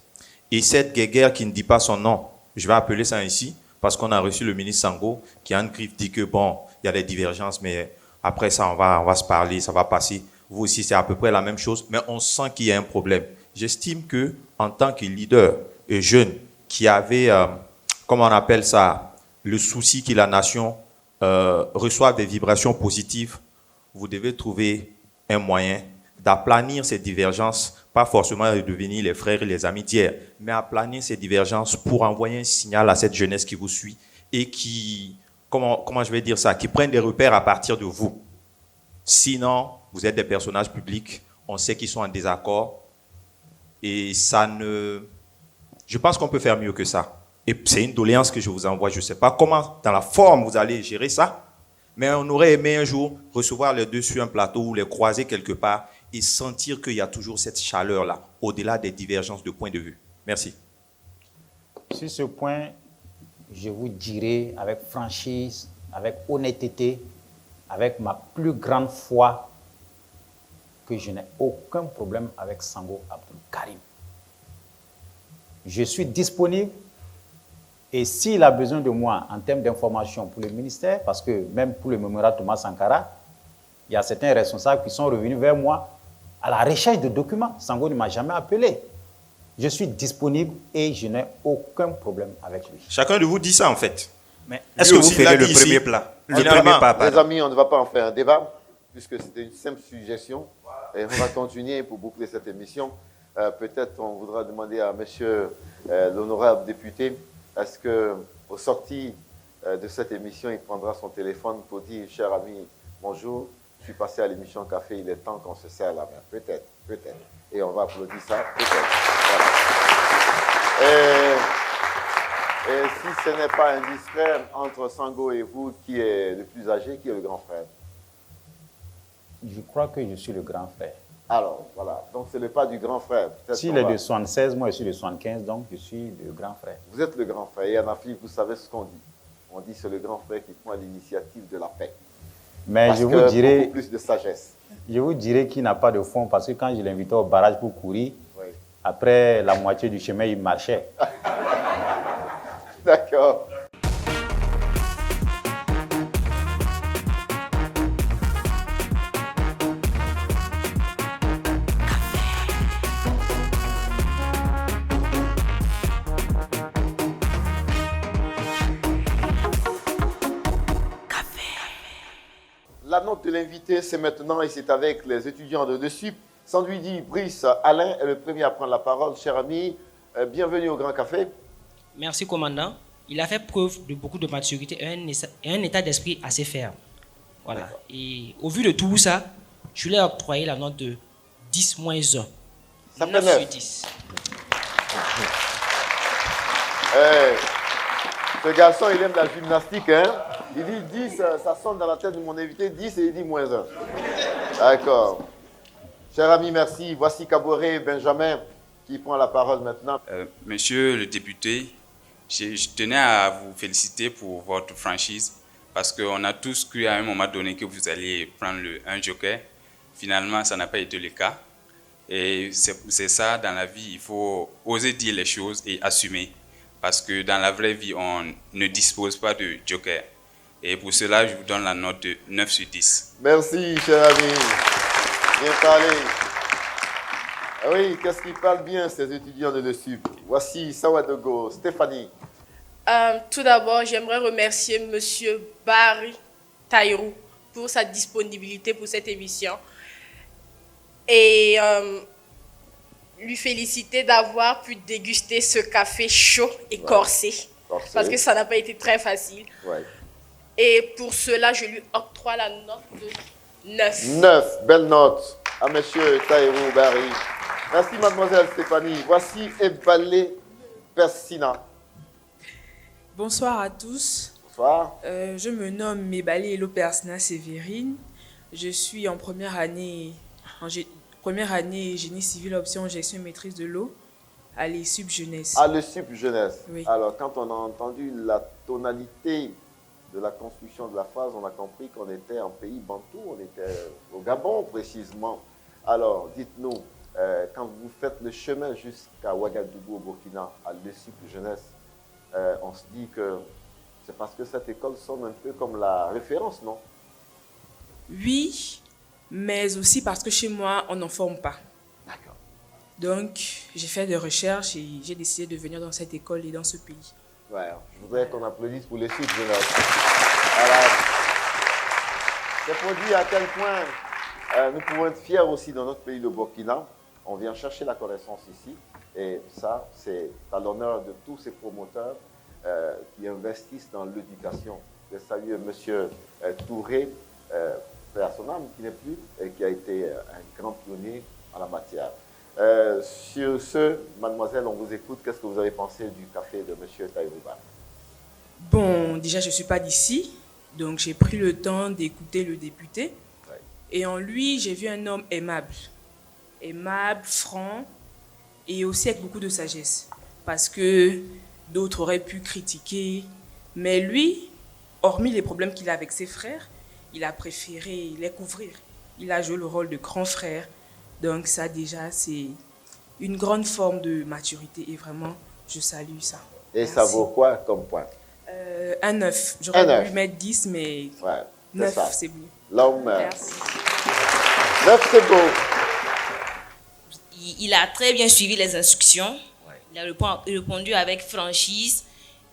Speaker 10: Et cette guéguerre qui ne dit pas son nom, je vais appeler ça ainsi, parce qu'on a reçu le ministre Sango, qui en griffe dit que bon, il y a des divergences, mais après ça, on va se parler, ça va passer. Vous aussi, c'est à peu près la même chose, mais on sent qu'il y a un problème. J'estime que, en tant que leader et jeune, qui avait, comment on appelle ça, le souci que la nation reçoive des vibrations positives, vous devez trouver un moyen d'aplanir ces divergences, pas forcément de devenir les frères et les amis d'hier, mais aplanir ces divergences pour envoyer un signal à cette jeunesse qui vous suit et qui, comment je vais dire ça, qui prennent des repères à partir de vous. Sinon, vous êtes des personnages publics, on sait qu'ils sont en désaccord et ça ne... Je pense qu'on peut faire mieux que ça. Et c'est une doléance que je vous envoie. Je ne sais pas comment, dans la forme, vous allez gérer ça, mais on aurait aimé un jour recevoir les deux sur un plateau ou les croiser quelque part et sentir qu'il y a toujours cette chaleur-là, au-delà des divergences de points de vue. Merci.
Speaker 8: Sur ce point, je vous dirai avec franchise, avec honnêteté, avec ma plus grande foi, que je n'ai aucun problème avec Sango Abdul Karim. Je suis disponible et s'il a besoin de moi en termes d'information pour le ministère, parce que même pour le mémorial Thomas Sankara, il y a certains responsables qui sont revenus vers moi à la recherche de documents. Sango ne m'a jamais appelé. Je suis disponible et je n'ai aucun problème avec lui.
Speaker 10: Chacun de vous dit ça en fait.
Speaker 19: Mais est-ce que vous ferez le premier plat?
Speaker 6: Les amis, on ne va pas en faire un débat, puisque c'était une simple suggestion. Et on va continuer pour boucler cette émission. Peut-être on voudra demander à monsieur l'honorable député, est-ce qu'au sorti de cette émission, il prendra son téléphone pour dire, cher ami, bonjour, je suis passé à l'émission Café, il est temps qu'on se serre la main. Peut-être, peut-être. Et on va applaudir ça, peut-être. Voilà. Et si ce n'est pas indiscret, entre Sango et vous, qui est le plus âgé, qui est le grand frère?
Speaker 8: Je crois que je suis le grand frère.
Speaker 6: Alors, voilà. Donc, ce n'est pas du grand frère.
Speaker 8: S'il est de 76, moi je suis de 75, donc je suis le grand frère.
Speaker 6: Vous êtes le grand frère. Et en Afrique, vous savez ce qu'on dit. On dit que c'est le grand frère qui prend l'initiative de la paix.
Speaker 8: Mais
Speaker 6: parce
Speaker 8: je vous dirais,
Speaker 6: beaucoup plus de sagesse.
Speaker 8: Je vous dirais qu'il n'a pas de fond, parce que quand je l'invitais au barrage pour courir,
Speaker 6: oui,
Speaker 8: après la moitié du chemin, il marchait.
Speaker 6: D'accord. note de l'invité, c'est maintenant et c'est avec les étudiants de DESUP. Sandwidi Brice Alain est le premier à prendre la parole. Cher ami, bienvenue au Grand Café.
Speaker 20: Merci, commandant. Il a fait preuve de beaucoup de maturité et un état d'esprit assez ferme. Voilà. Et au vu de tout ça, je lui ai octroyé la note de 10-1.
Speaker 6: Ça
Speaker 20: 9
Speaker 6: fait
Speaker 20: sur 10.
Speaker 6: Ce garçon, il aime la gymnastique, hein? Il dit 10, ça sonne dans la tête de mon invité, 10 et il dit -1. D'accord. Cher ami, merci. Voici Kaboré Benjamin qui prend la parole maintenant.
Speaker 21: Monsieur le député, je tenais à vous féliciter pour votre franchise parce qu'on a tous cru à un moment donné que vous alliez prendre un joker. Finalement, ça n'a pas été le cas. Et c'est ça, dans la vie, il faut oser dire les choses et assumer. Parce que dans la vraie vie, on ne dispose pas de joker. Et pour cela, je vous donne la note de 9 sur 10.
Speaker 6: Merci, cher ami. Bien parlé. Ah oui, qu'est-ce qu'ils parlent bien, ces étudiants de DESUP. Voici Sawadogo, Stéphanie.
Speaker 22: Tout d'abord, j'aimerais remercier M. Barry Taïrou pour sa disponibilité pour cette émission. Et lui féliciter d'avoir pu déguster ce café chaud et corsé. Parce que ça n'a pas été très facile.
Speaker 6: Ouais.
Speaker 22: Et pour cela, je lui octroie la note de 9.
Speaker 6: 9, belle note à M. Taïrou Barry. Merci, mademoiselle Stéphanie. Voici Ebalé Persina.
Speaker 23: Bonsoir à tous.
Speaker 6: Bonsoir.
Speaker 23: Je me nomme Mebalé Elo Persina Sévérine. Je suis en première année génie civil option gestion et maîtrise de l'eau à l'ESUP Jeunesse.
Speaker 6: À l'ESUP Jeunesse.
Speaker 23: Oui.
Speaker 6: Alors, quand on a entendu la tonalité de la construction de la phrase, on a compris qu'on était en pays bantou, on était au Gabon précisément. Alors, dites-nous, quand vous faites le chemin jusqu'à Ouagadougou au Burkina, à l'ESUP Jeunesse, on se dit que c'est parce que cette école sonne un peu comme la référence, non?
Speaker 23: Oui, mais aussi parce que chez moi, on n'en forme pas.
Speaker 6: D'accord.
Speaker 23: Donc, j'ai fait des recherches et j'ai décidé de venir dans cette école et dans ce pays.
Speaker 6: Ouais, je voudrais qu'on applaudisse pour l'ESUP Jeunesse. Voilà. C'est pour dire à quel point nous pouvons être fiers aussi dans notre pays, le Burkina. On vient chercher la connaissance ici. Et ça, c'est à l'honneur de tous ces promoteurs qui investissent dans l'éducation. Je salue M. Touré, père son âme, qui n'est plus, et qui a été un grand pionnier en la matière. Sur ce, mademoiselle, on vous écoute. Qu'est-ce que vous avez pensé du café de M. Taïrouba?
Speaker 23: Bon, déjà, je ne suis pas d'ici, donc j'ai pris le temps d'écouter le député.
Speaker 6: Ouais.
Speaker 23: Et en lui, j'ai vu un homme aimable. Aimable, franc, et aussi avec beaucoup de sagesse. Parce que d'autres auraient pu critiquer, mais lui, hormis les problèmes qu'il a avec ses frères, il a préféré les couvrir. Il a joué le rôle de grand frère. Donc ça déjà, c'est une grande forme de maturité et vraiment, je salue ça.
Speaker 6: Et
Speaker 23: Merci.
Speaker 6: ça vaut quoi comme point?
Speaker 23: Un 9. J'aurais pu mettre 10, mais
Speaker 6: ouais,
Speaker 23: 9, c'est bon.
Speaker 6: L'homme.
Speaker 23: Merci.
Speaker 6: 9, c'est beau.
Speaker 9: Il a très bien suivi les instructions. Il a répondu avec franchise,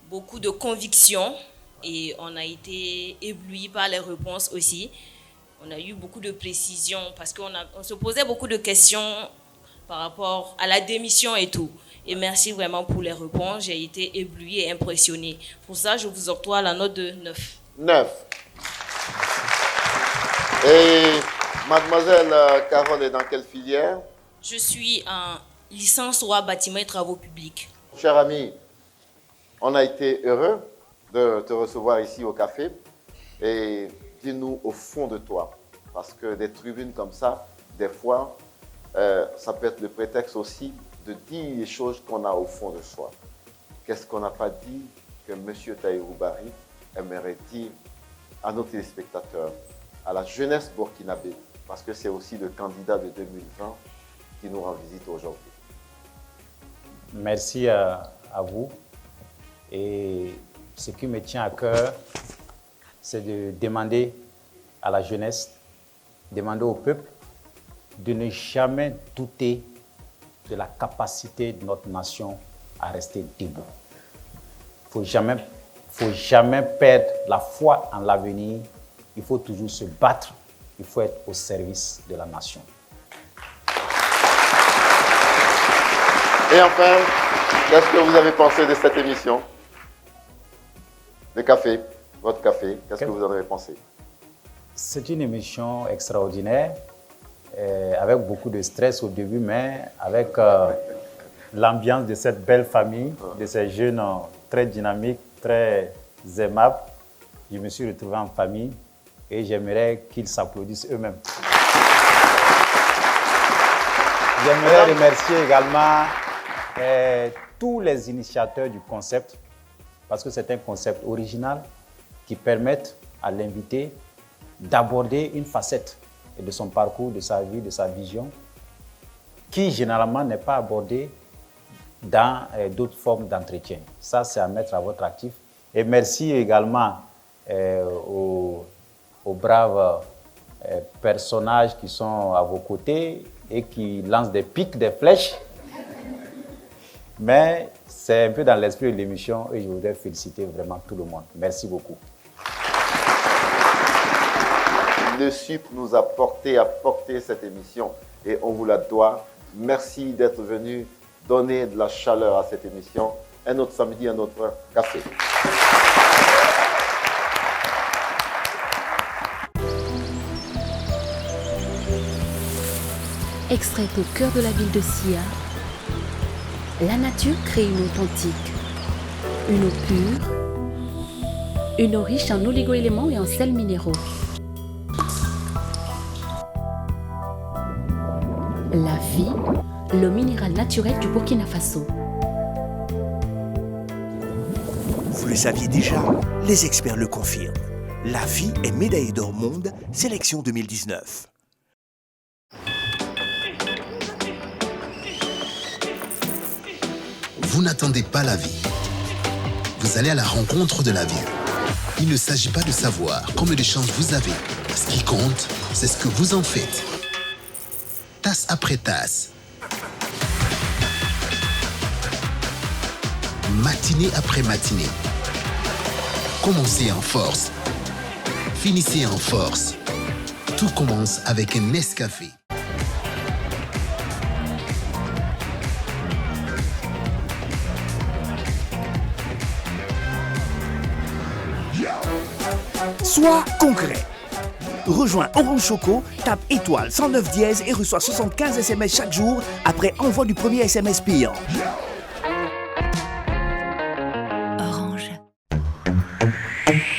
Speaker 9: beaucoup de conviction. Et on a été éblouis par les réponses aussi. On a eu beaucoup de précisions parce qu'on se posait beaucoup de questions par rapport à la démission et tout. Et merci vraiment pour les réponses. J'ai été ébloui et impressionné. Pour ça, je vous octroie la note de 9.
Speaker 6: 9. Et mademoiselle Carole est dans quelle filière?
Speaker 9: Je suis en licence droit bâtiment et travaux publics.
Speaker 6: Cher ami, on a été heureux de te recevoir ici au café. Et dis-nous au fond de toi, parce que des tribunes comme ça, des fois, ça peut être le prétexte aussi de dire les choses qu'on a au fond de soi. Qu'est-ce qu'on n'a pas dit que M. Taïrou Barry aimerait dire à nos téléspectateurs, à la jeunesse burkinabé, parce que c'est aussi le candidat de 2020 qui nous rend visite aujourd'hui.
Speaker 8: Merci à vous. Et ce qui me tient à cœur, c'est de demander à la jeunesse, demander au peuple de ne jamais douter de la capacité de notre nation à rester debout. Il ne faut jamais perdre la foi en l'avenir. Il faut toujours se battre il faut être au service de la nation.
Speaker 6: Et enfin, qu'est-ce que vous avez pensé de cette émission? Le café, votre café, qu'est-ce que vous en avez pensé?
Speaker 8: C'est une émission extraordinaire, avec beaucoup de stress au début, mais avec l'ambiance de cette belle famille, de ces jeunes très dynamiques, très aimables. Je me suis retrouvé en famille et j'aimerais qu'ils s'applaudissent eux-mêmes. J'aimerais remercier également tous les initiateurs du concept, parce que c'est un concept original qui permet à l'invité d'aborder une facette de son parcours, de sa vie, de sa vision, qui généralement n'est pas abordée dans d'autres formes d'entretien. Ça, c'est à mettre à votre actif. Et merci également aux braves personnages qui sont à vos côtés et qui lancent des pics, des flèches. Mais c'est un peu dans l'esprit de l'émission et je voudrais féliciter vraiment tout le monde. Merci beaucoup.
Speaker 6: Le SUP nous a apporté cette émission et on vous la doit. Merci d'être venu donner de la chaleur à cette émission. Un autre samedi, un autre café.
Speaker 4: Extraite au cœur de la ville de Sia, la nature crée une eau authentique, une eau pure, une eau riche en oligo-éléments et en sels minéraux. La vie, l'eau minérale naturelle du Burkina Faso.
Speaker 1: Vous le saviez déjà, les experts le confirment. La vie est médaillée d'or monde, sélection 2019.
Speaker 5: Vous n'attendez pas la vie. Vous allez à la rencontre de la vie. Il ne s'agit pas de savoir combien de chances vous avez. Ce qui compte, c'est ce que vous en faites. Tasse après tasse. Matinée après matinée. Commencez en force. Finissez en force. Tout commence avec un Nescafé.
Speaker 1: Sois concret. Rejoins Orange Choco, tape étoile 109 dièse et reçois 75 SMS chaque jour après envoi du premier SMS payant.
Speaker 2: Orange.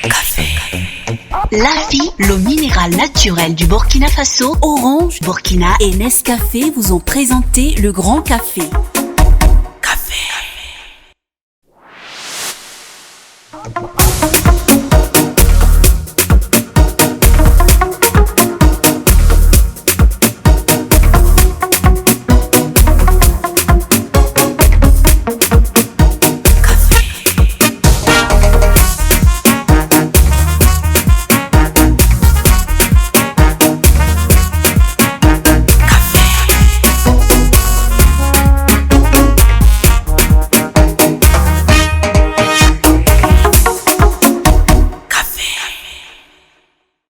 Speaker 2: Café. La vie, l'eau minérale naturelle du Burkina Faso, Orange, Burkina et Nescafé vous ont présenté le Grand Café.